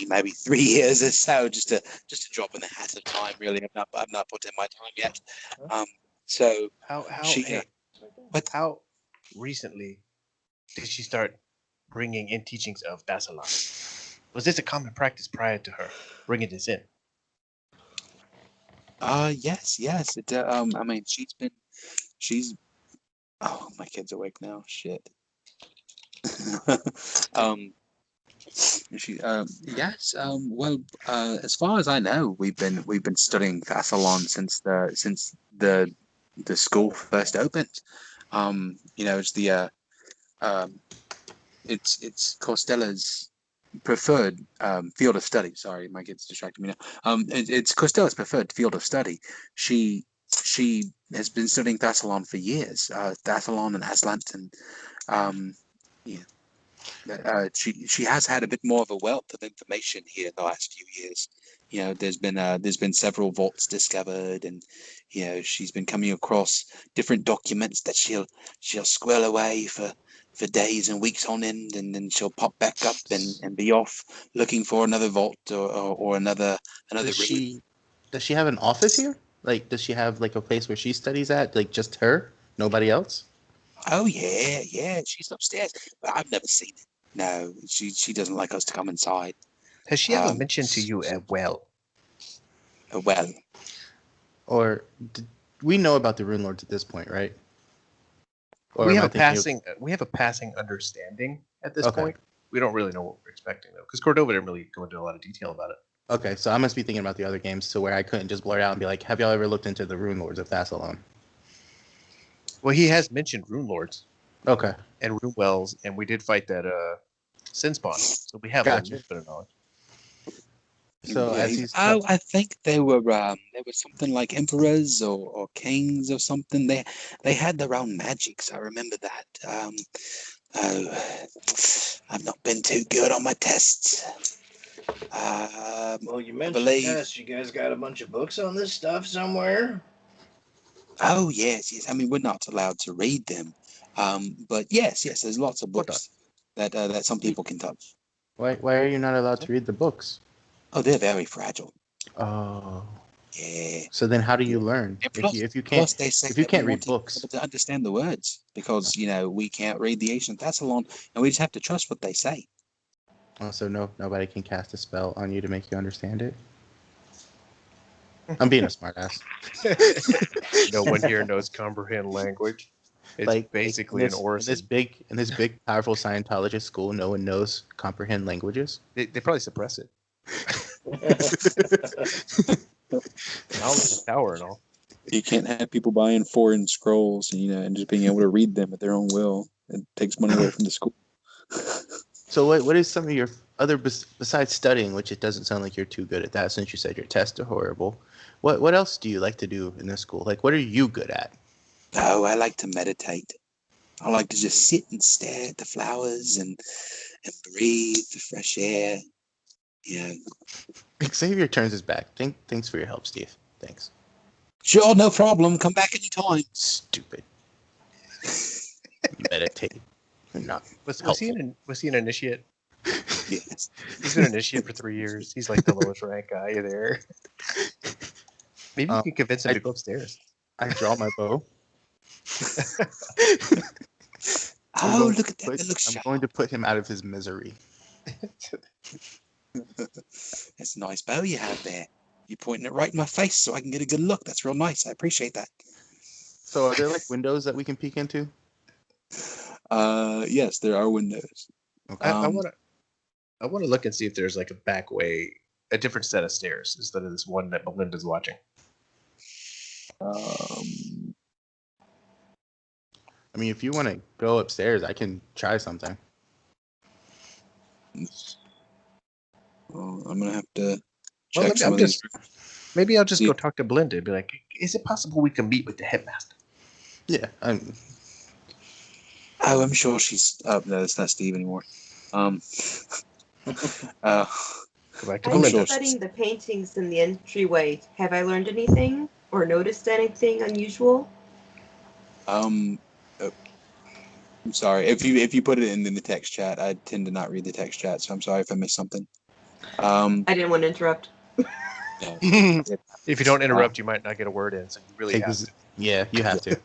maybe 3 years or so, just a drop in the hat of time. Really, I've not put in my time yet. So how recently did she start bringing in teachings of Thessalon? Was this a common practice prior to her bringing this in? Yes. I mean, she's. Oh, my kid's awake now. Shit. Yes. Well, as far as I know, we've been studying Thessalon since the school first opened. It's Corstella's preferred field of study. Sorry, my kid's distracting me now. It's Corstella's preferred field of study. She has been studying Thessalon for years. Thessalon and Aslant, and she has had a bit more of a wealth of information here in the last few years. There's been several vaults discovered, and she's been coming across different documents that she'll squirrel away for days and weeks on end, and then she'll pop back up and be off looking for another vault or another Does room. she have an office here? Like, does she have like a place where she studies at? Like, just her, nobody else? Oh yeah, she's upstairs, but I've never seen it. No, she doesn't like us to come inside. Has she ever mentioned to you a well? A well? Or we know about the Runelords at this point, right? Or we have a passing understanding at this point. We don't really know what we're expecting though, because Cordova didn't really go into a lot of detail about it. Okay, so I must be thinking about the other games to where I couldn't just blurt out and be like, "Have y'all ever looked into the Runelords of Thessalon?" Well, he has mentioned Runelords. Okay. And Runewells, and we did fight that Sin Spawn, so we have a little bit of knowledge. So as he's I think they were something like emperors or kings or something. They had their own magics. I remember that. Oh, I've not been too good on my tests. Well, you I mentioned believe. tests. You guys got a bunch of books on this stuff somewhere? Oh yes. I mean, we're not allowed to read them, but yes, there's lots of Hold on. books that some people can touch. Why are you not allowed to read the books? Oh, they're very fragile. Oh. Yeah. So then how do you learn? And plus, If you can't they say if you that we can't want read to be books. able to understand the words because we can't read the ancient Thessalon, and we just have to trust what they say. Oh, so nobody can cast a spell on you to make you understand it? I'm being a smartass. No one here knows comprehend language. It's Like basically in an this orison. big powerful Scientologist school, no one knows comprehend languages. They probably suppress it. Knowledge is power and all. You can't have people buying foreign scrolls and just being able to read them at their own will. It takes money away from the school. So what is some of your other besides studying, which it doesn't sound like you're too good at that since you said your tests are horrible. What else do you like to do in this school? Like, what are you good at? Oh, I like to meditate. I like to just sit and stare at the flowers and breathe the fresh air. Xavier turns his back. Thanks for your help, Steve. Thanks. Sure, no problem. Come back anytime. Stupid. Meditate. Not Was he helpful. was he an initiate? Yes. He's been an initiate for 3 years. He's like the lowest rank guy there. Maybe you can convince him to go upstairs. I draw my bow. Oh, look at that. It looks I'm sharp. going to put him out of his misery. That's a nice bow you have there. You're pointing it right in my face so I can get a good look. That's real nice. I appreciate that. So are there like windows that we can peek into? Yes, there are windows. Okay. I want to look and see if there's like a back way, a different set of stairs instead of this one that Melinda's watching. I mean, if you want to go upstairs, I can try something. Well, I'm gonna have to Well, check some of these. Maybe I'll just go talk to Belinda and be like, is it possible we can meet with the headmaster? Yeah. Oh, I'm sure she's. Oh, no, it's not Steve anymore. Go back to I'm Belinda. studying the paintings in the entryway. Have I learned anything or noticed anything unusual? I'm sorry. If you put it in the text chat, I tend to not read the text chat, so I'm sorry if I missed something. I didn't want to interrupt. If you don't interrupt, you might not get a word in, so you really have to. Yeah, you have to.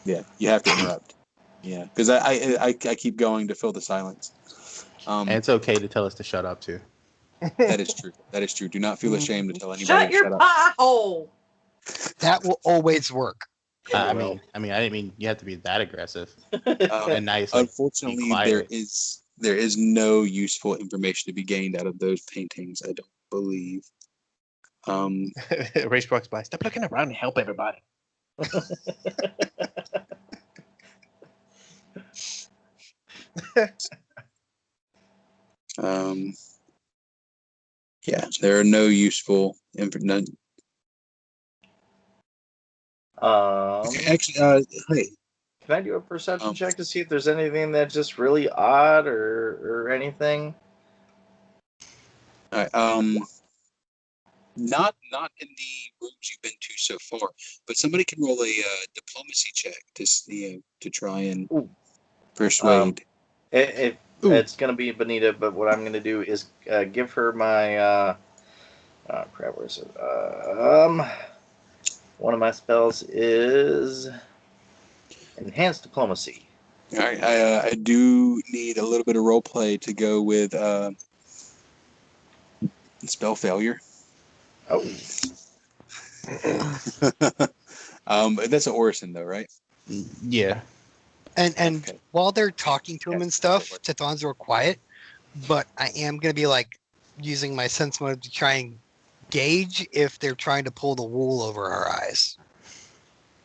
Yeah, you have to interrupt. Yeah, because I keep going to fill the silence. And it's okay to tell us to shut up too. That is true. That is true. Do not feel ashamed to tell anybody Shut to your shut up. pie hole! That will always work. I mean, I didn't mean you have to be that aggressive and nice. Like, Unfortunately, be quiet. there is no useful information to be gained out of those paintings. I don't believe. Race Brock's by. Stop looking around and help everybody. Yeah, there are no useful none. Actually, hey, Can I do a perception check to see if there's anything that's just really odd or anything? all right, not in the rooms you've been to so far, but somebody can roll a diplomacy check to try and persuade. It's gonna be Benita, but what I'm gonna do is give her my crap. Where is it? One of my spells is enhanced diplomacy. All right, I do need a little bit of role play to go with spell failure. Oh, That's an orison though, right? Yeah. And Okay. while they're talking to him Yeah, and stuff, that works. Tithon's real quiet. But I am gonna be like using my sense mode to try and gauge if they're trying to pull the wool over our eyes.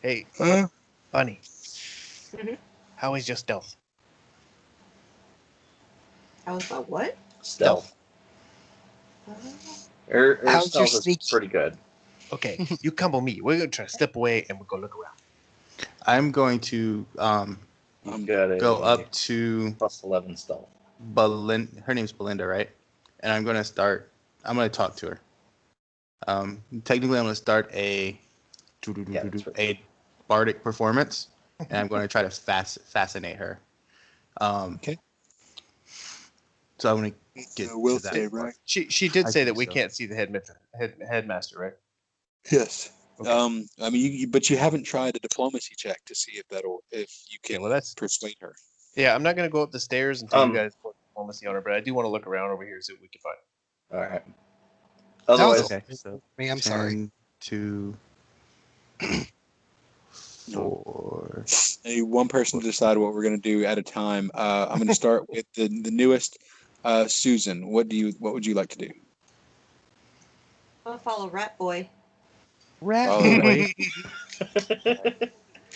Hey, Bunny. Mhm. How is your stealth? I was about what? stealth. Her How's your stealth is sneaky? pretty good. Okay, you come with me. We're gonna try to step away and we're gonna look around. I'm going to You've got a go up to plus 11 stealth. Her name's Belinda, right? And I'm gonna talk to her. Technically, I'm gonna start a bardic performance, and I'm gonna try to fascinate her. Okay. So I'm gonna get will to that. save, right? She did I say think that we so. can't see the headmaster, right? Yes. Okay. I mean, but you haven't tried a diplomacy check to see if you can well, that's- persuade her. Yeah, I'm not gonna go up the stairs until you guys put diplomacy on her, but I do want to look around over here and see what we can find. All right. That was Otherwise, Okay, so me. I'm sorry. 10 to 4. Hey, one person to decide what we're going to do at a time. I'm going to start with the newest, Susan. What would you like to do? I'm gonna follow Rat Boy. Rat Follow boy.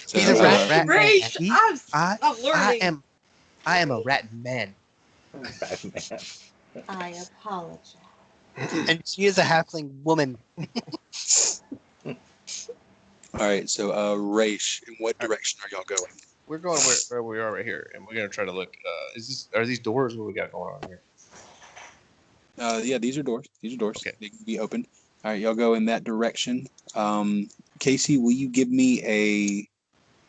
So, He's a rat. Rat Rage! He- I'm learning. I am a rat man, Batman. I apologize. and she is a halfling woman. all right. So, Raish, in what direction are y'all going? We're going where we are right here, and we're gonna try to look. Are these doors? What we got going on here? Yeah, these are doors. These are doors. Okay. They can be opened. All right, y'all go in that direction. Casey, will you give me a?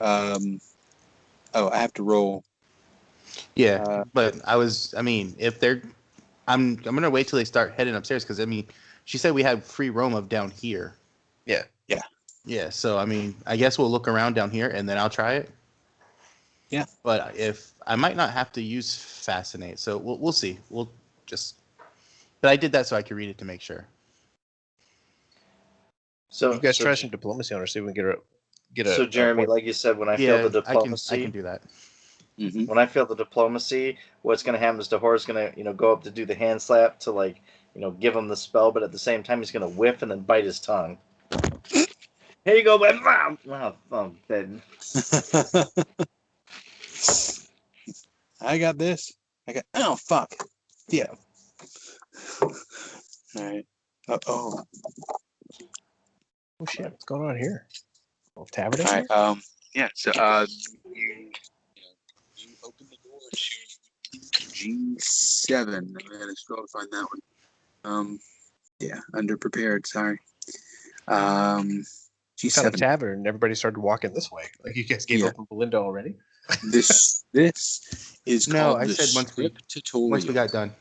Oh, I have to roll. Yeah, but if they're, I'm gonna wait till they start heading upstairs because she said we had free roam of down here. Yeah. Yeah, so I guess we'll look around down here and then I'll try it. Yeah. But if I might not have to use fascinate, so we'll see. We'll just. But I did that so I could read it to make sure. So You guys try some diplomacy on her, see if we can get a. So Jeremy, like you said, when I failed the diplomacy, I can do that. Mm-hmm. when I failed the diplomacy, what's going to happen is Dahor's going to, go up to do the hand slap to give him the spell, but at the same time he's going to whiff and then bite his tongue. Here you go, man. Oh, dead. I got this. Oh, fuck. Yeah. All right. Oh. Oh shit! What's going on here? Well, tavern. All right. Yeah. So, you open the door to G7. I'm gonna scroll to find that one. Yeah, underprepared. Sorry. Found a G7. tavern, and everybody started walking this way. Like you guys gave up on Belinda already. This is No, called I the said once we tutorial. got done.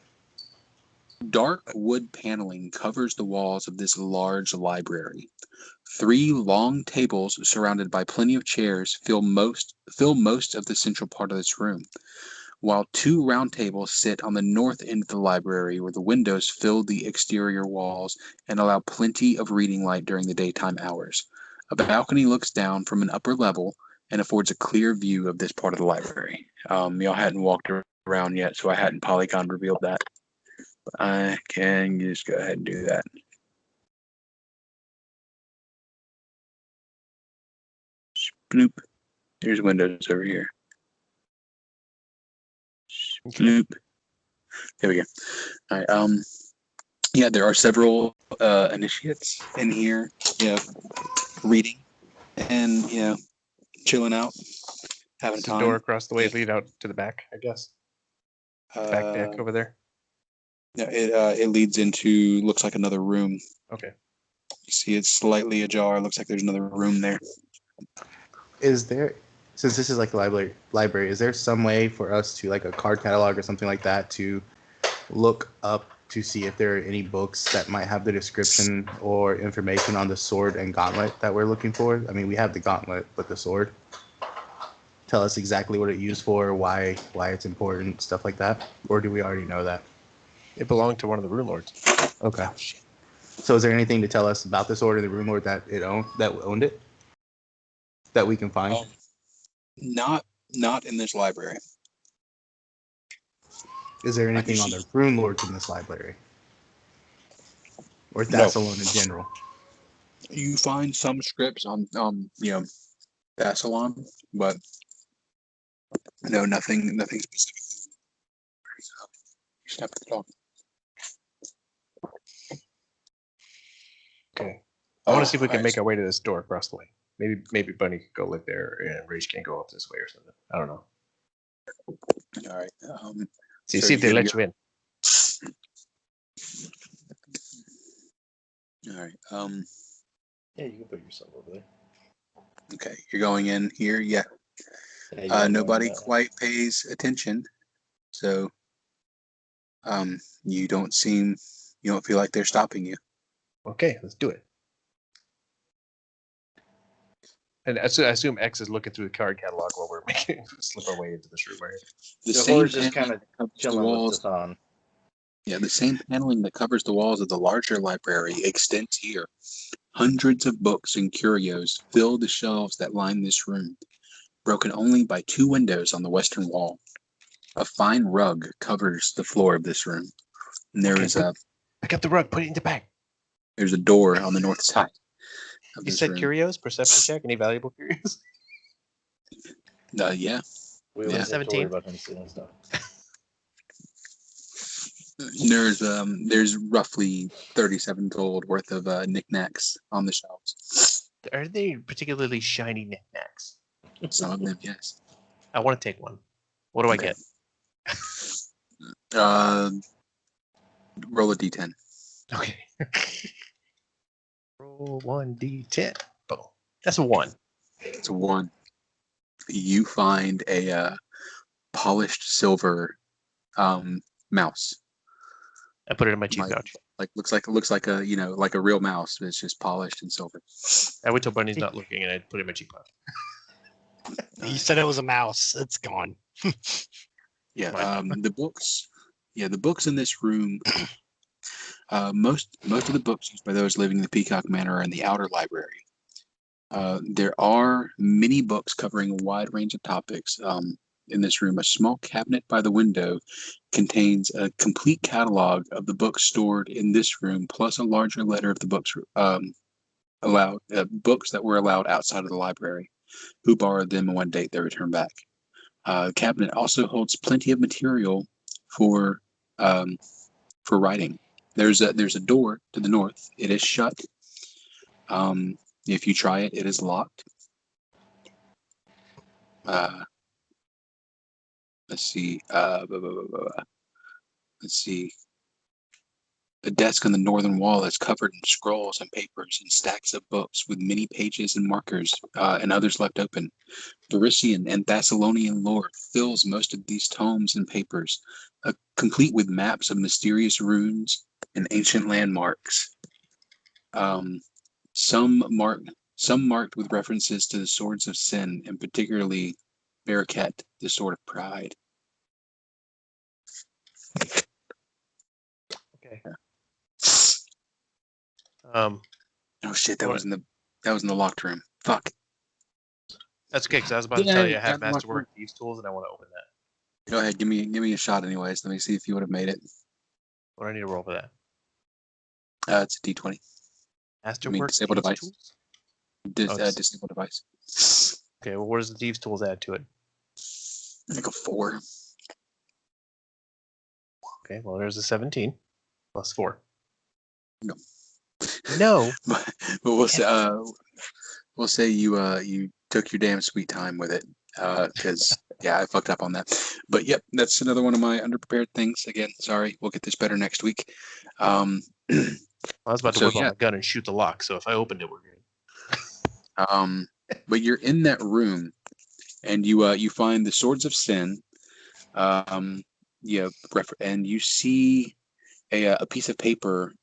Dark wood paneling covers the walls of this large library. 3 long tables surrounded by plenty of chairs fill most of the central part of this room, while 2 round tables sit on the north end of the library where the windows fill the exterior walls and allow plenty of reading light during the daytime hours. A balcony looks down from an upper level and affords a clear view of this part of the library. Y'all hadn't walked around yet, so I hadn't polygon revealed that. I can just go ahead and do that. Snoop. There's windows over here. Snoop. There we go. All right. Yeah, there are several initiates in here. Reading and chilling out, having Does the time. door across the way lead out to the back, I guess. Back deck over there. Yeah, it leads into looks like another room. Okay. You see, it's slightly ajar. Looks like there's another room there. Is there, since this is like a library, is there some way for us to like a card catalog or something like that to look up to see if there are any books that might have the description or information on the sword and gauntlet that we're looking for? We have the gauntlet, but the sword. Tell us exactly what it's used for, why it's important, stuff like that. Or do we already know that? It belonged to one of the Runelords. Okay. So is there anything to tell us about the sword or the Runelord that owned it? That we can find? Not in this library. Is there anything on the Runelords in this library? Or Thassalon in general? You find some scripts on Thassalon, but no, nothing specific. Step at the top. Okay. I want to see if we can make our way to this door across the way. Maybe Bunny could go live there and Rage can go up this way or something. I don't know. All right. See So if they you're gonna let you in. All right. Yeah, you can put yourself over there. Okay. You're going in here. Yeah. Yeah, you wanna go in Nobody that way. quite pays attention, so you don't feel like they're stopping you. Okay, let's do it. And I assume X is looking through the card catalog while we're making slip our way into this room right here. The The same horse just paneling kind of that covers the chilling with walls. Dathan. Yeah, the same paneling that covers the walls of the larger library extends here. Hundreds of books and curios fill the shelves that line this room, broken only by 2 windows on the western wall. A fine rug covers the floor of this room. And Pick up the rug, put it in the bag. there's a door on the north side of You this said room. curios, perception check, any valuable curios? Yeah. We Yeah. always have to worry 17. about him stealing stuff. There's roughly 37 gold worth of knickknacks on the shelves. Are they particularly shiny knickknacks? Some of them, yes. I want to take one. What do I Okay. get? Roll a d10. Okay. Roll 1d10. Boom. That's a 1. It's a 1. You find a polished silver mouse. I put it in my cheap pouch. Looks like a like a real mouse, but it's just polished and silver. I wait till Bunny's not looking and I put it in my cheap pouch. You said it was a mouse. It's gone. Yeah. Mine. The books. Yeah, the books in this room. Most of the books used by those living in the Peacock Manor are in the outer library. There are many books covering a wide range of topics. In this room, a small cabinet by the window contains a complete catalog of the books stored in this room, plus a larger letter of the books books that were allowed outside of the library, who borrowed them and what date they returned back. The cabinet also holds plenty of material for writing. There's a door to the north. It is shut. If you try it, it is locked. Let's see. Let's see. The desk on the northern wall is covered in scrolls and papers and stacks of books with many pages and markers and others left open. Parisian and Thessalonian lore fills most of these tomes and papers, complete with maps of mysterious runes and ancient landmarks. Some marked with references to the swords of sin, and particularly Baraket, the sword of pride. Okay. Yeah. Oh shit! That was in the locked room. Fuck. That's okay, because I was about to tell you I have Masterwork Thieves tools and I want to open that. Go ahead, give me a shot anyways. Let me see if you would have made it. What do I need to roll for that? It's a D20. Masterwork disable Thieves device. tools? Disable device. Okay, well, what does the Thieves tools add to it? I think a 4. Okay, well, there's a 17 plus 4. No. No. but we'll say you took your damn sweet time with it. Because yeah, I fucked up on that. But yep, that's another one of my underprepared things. Again, sorry. We'll get this better next week. I was about to So, whip out yeah. my gun and shoot the lock, so if I opened it, we're good. But you're in that room, and you find the swords of sin. And you see a piece of paper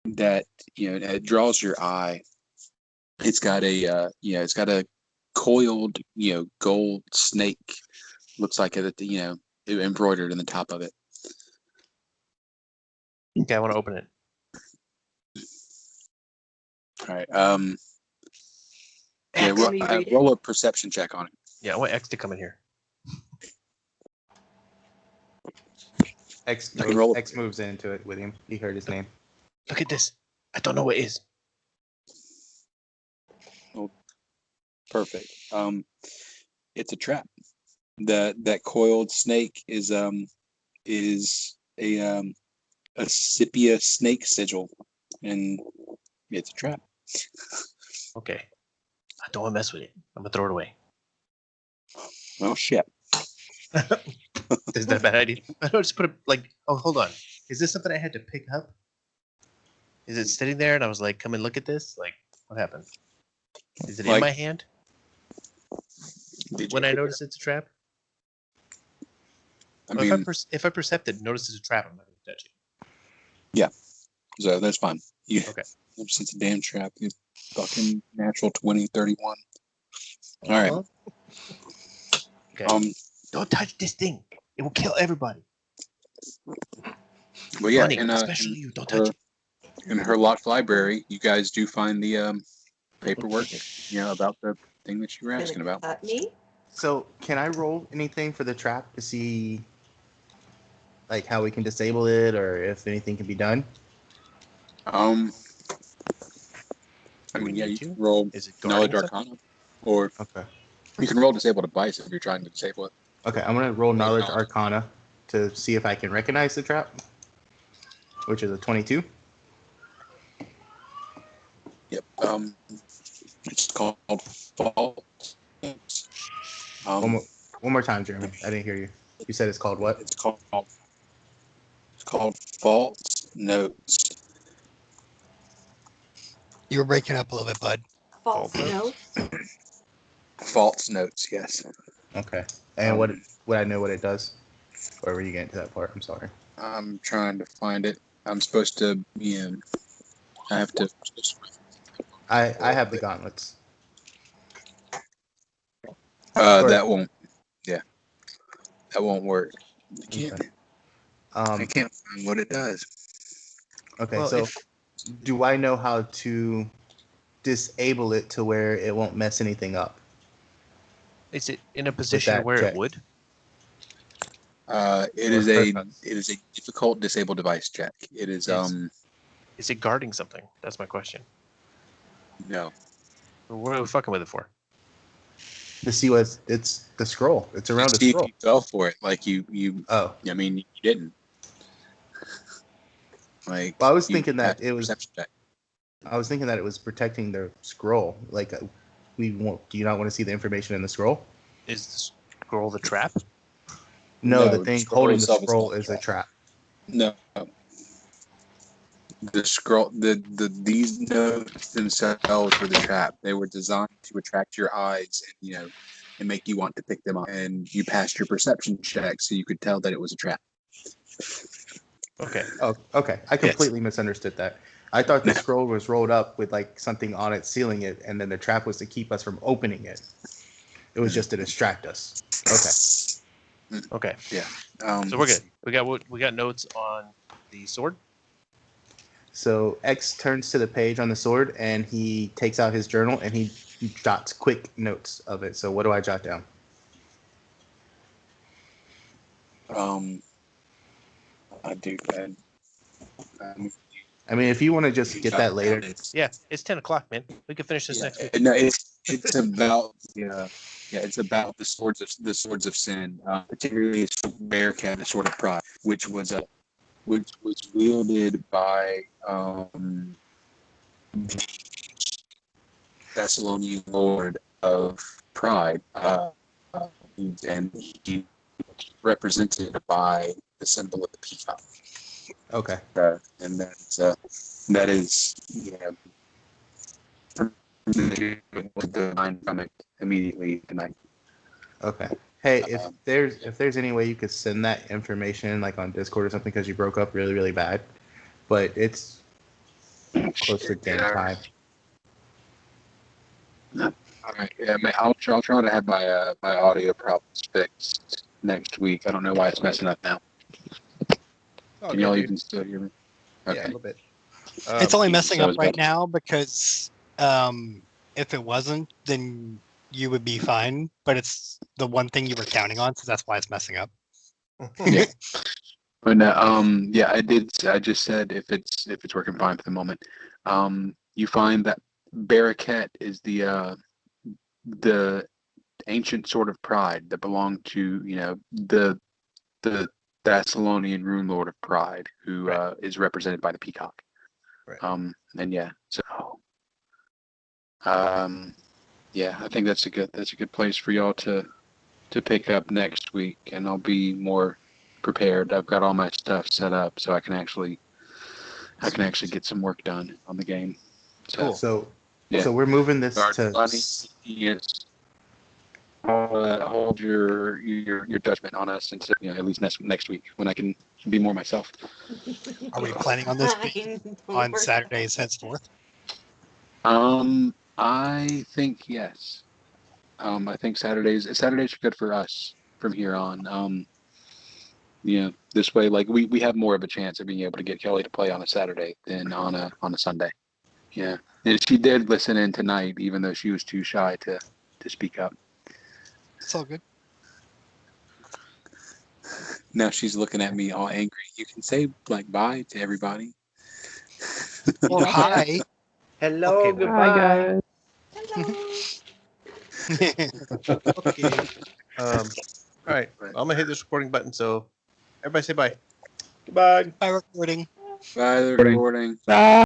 that it draws your eye. It's got a coiled gold snake. Looks like it embroidered in the top of it. Okay, I want to open it. All right. Let me read it. Roll a perception check on it. Yeah, I want X to come in here. X I can roll it. X moves into it with him. He heard his name. Look at this. I don't know what it is. Oh, perfect. It's a trap. That coiled snake is a sepia snake sigil, and it's a trap. Okay. I don't want to mess with it. I'm going to throw it away. Well, shit. Is that a bad idea? I don't just put it like, oh, hold on. Is this something I had to pick up? Is it sitting there? And I was like, come and look at this. Like, what happened? Is it in Like, my hand Did when you I pick it notice it's a trap? up? I Well, mean, if I percept it, notice it's a trap, I'm not going to touch it. so that's fine. You, Okay. ever since a damn trap, you fucking natural 20, 31. All right. Okay. Don't Don't touch this thing. It will kill everybody. But yeah, Bunny, in, especially you. Don't touch it. in her locked library, you guys do find the paperwork, about the thing that you were asking about. Cut me? So, can I roll anything for the trap to see, like, how we can disable it or if anything can be done? I Do we mean, yeah, need you to? can roll Is it Knowledge guarding something? Arcana, or Okay. you can roll Disable Device if you're trying to disable it. Okay, I'm gonna roll Knowledge Knowledge. Arcana to see if I can recognize the trap, which is a 22. Yep. It's called Fault. One more time, Jeremy. I didn't hear you. You said it's called what? It's called False Notes. You were breaking up a little bit, bud. False False notes. False Notes. Yes. Okay. And Um, what I know what it does? Or were you getting to that part? I'm sorry. I'm trying to find it. I'm supposed to. I have to. I have the gauntlets. That won't. Yeah. That won't work. I can't. Okay. I can't find what it does. Okay, Well, so do I know how to disable it to where it won't mess anything up? Is it in a position that where check. it would? It Or is hurt a us. difficult disable device check. It is Is it guarding something? That's my question. no. What are we fucking with it for? To see what it's the scroll. It's around a See if scroll. you fell for it. Like you. Oh. I mean, you didn't. Like. Well, I was you thinking that passed it the was. perception check. I was thinking that it was protecting the scroll. Like, we won't. Do you not want to see the information in the scroll? Is the scroll the trap? No, No, the the thing scroll holding the itself is scroll not a is a trap. No. The scroll, these notes themselves were the trap. They were designed to attract your eyes, and make you want to pick them up. And you passed your perception check, so you could tell that it was a trap. Okay. Oh, okay. I completely misunderstood that. I thought the scroll was rolled up with like something on it sealing it, and then the trap was to keep us from opening it. It was just to distract us. Okay. Okay. Yeah. So we're good. We got notes on the sword. So X turns to the page on the sword and he takes out his journal and he jots quick notes of it. So what do I jot down? I do. I mean, if you want to just get that later. Yeah, it's 10 o'clock, man. We can finish this next week. No, it's about it's about the swords of sin, particularly Bearcat, the sword of pride, which was wielded by the Thessalonian Lord of Pride, and he represented by the symbol of the peacock. Okay. And that is the divine from it immediately tonight. Okay. Hey, if there's any way you could send that information like on Discord or something, because you broke up really, really bad, but it's close to game time. All right. Yeah, I'll try to have my audio problems fixed next week. I don't know why it's messing up now. Can y'all even still hear me? Okay. Yeah, a little bit. It's only messing so up it's right better. now because if it wasn't, then you would be fine. But it's the one thing you were counting on, so that's why it's messing up. Yeah. But yeah, I just said if it's working fine for the moment. You find that Baraket is the ancient sword of pride that belonged to the Thessalonian rune lord of pride, who is represented by the peacock. Right. And yeah, so yeah, I think that's a good place for y'all to to pick up next week, and I'll be more prepared. I've got all my stuff set up, so I can actually get some work done on the game. So, Cool. So, Yeah. so we're moving this Guard to. Bunny, yes. Hold your judgment on us until at least next week when I can be more myself. Are we planning on this being on Saturdays henceforth? I think yes. I think Saturdays are good for us from here on. This way, like we have more of a chance of being able to get Kelly to play on a Saturday than on a Sunday. Yeah, and she did listen in tonight, even though she was too shy to speak up. It's all good. Now she's looking at me all angry. You can say like bye to everybody. Well, hi. Hello, Okay, goodbye. Okay. All right. I'm gonna hit this recording button. So everybody say bye. Goodbye. Bye, recording. Bye, the recording.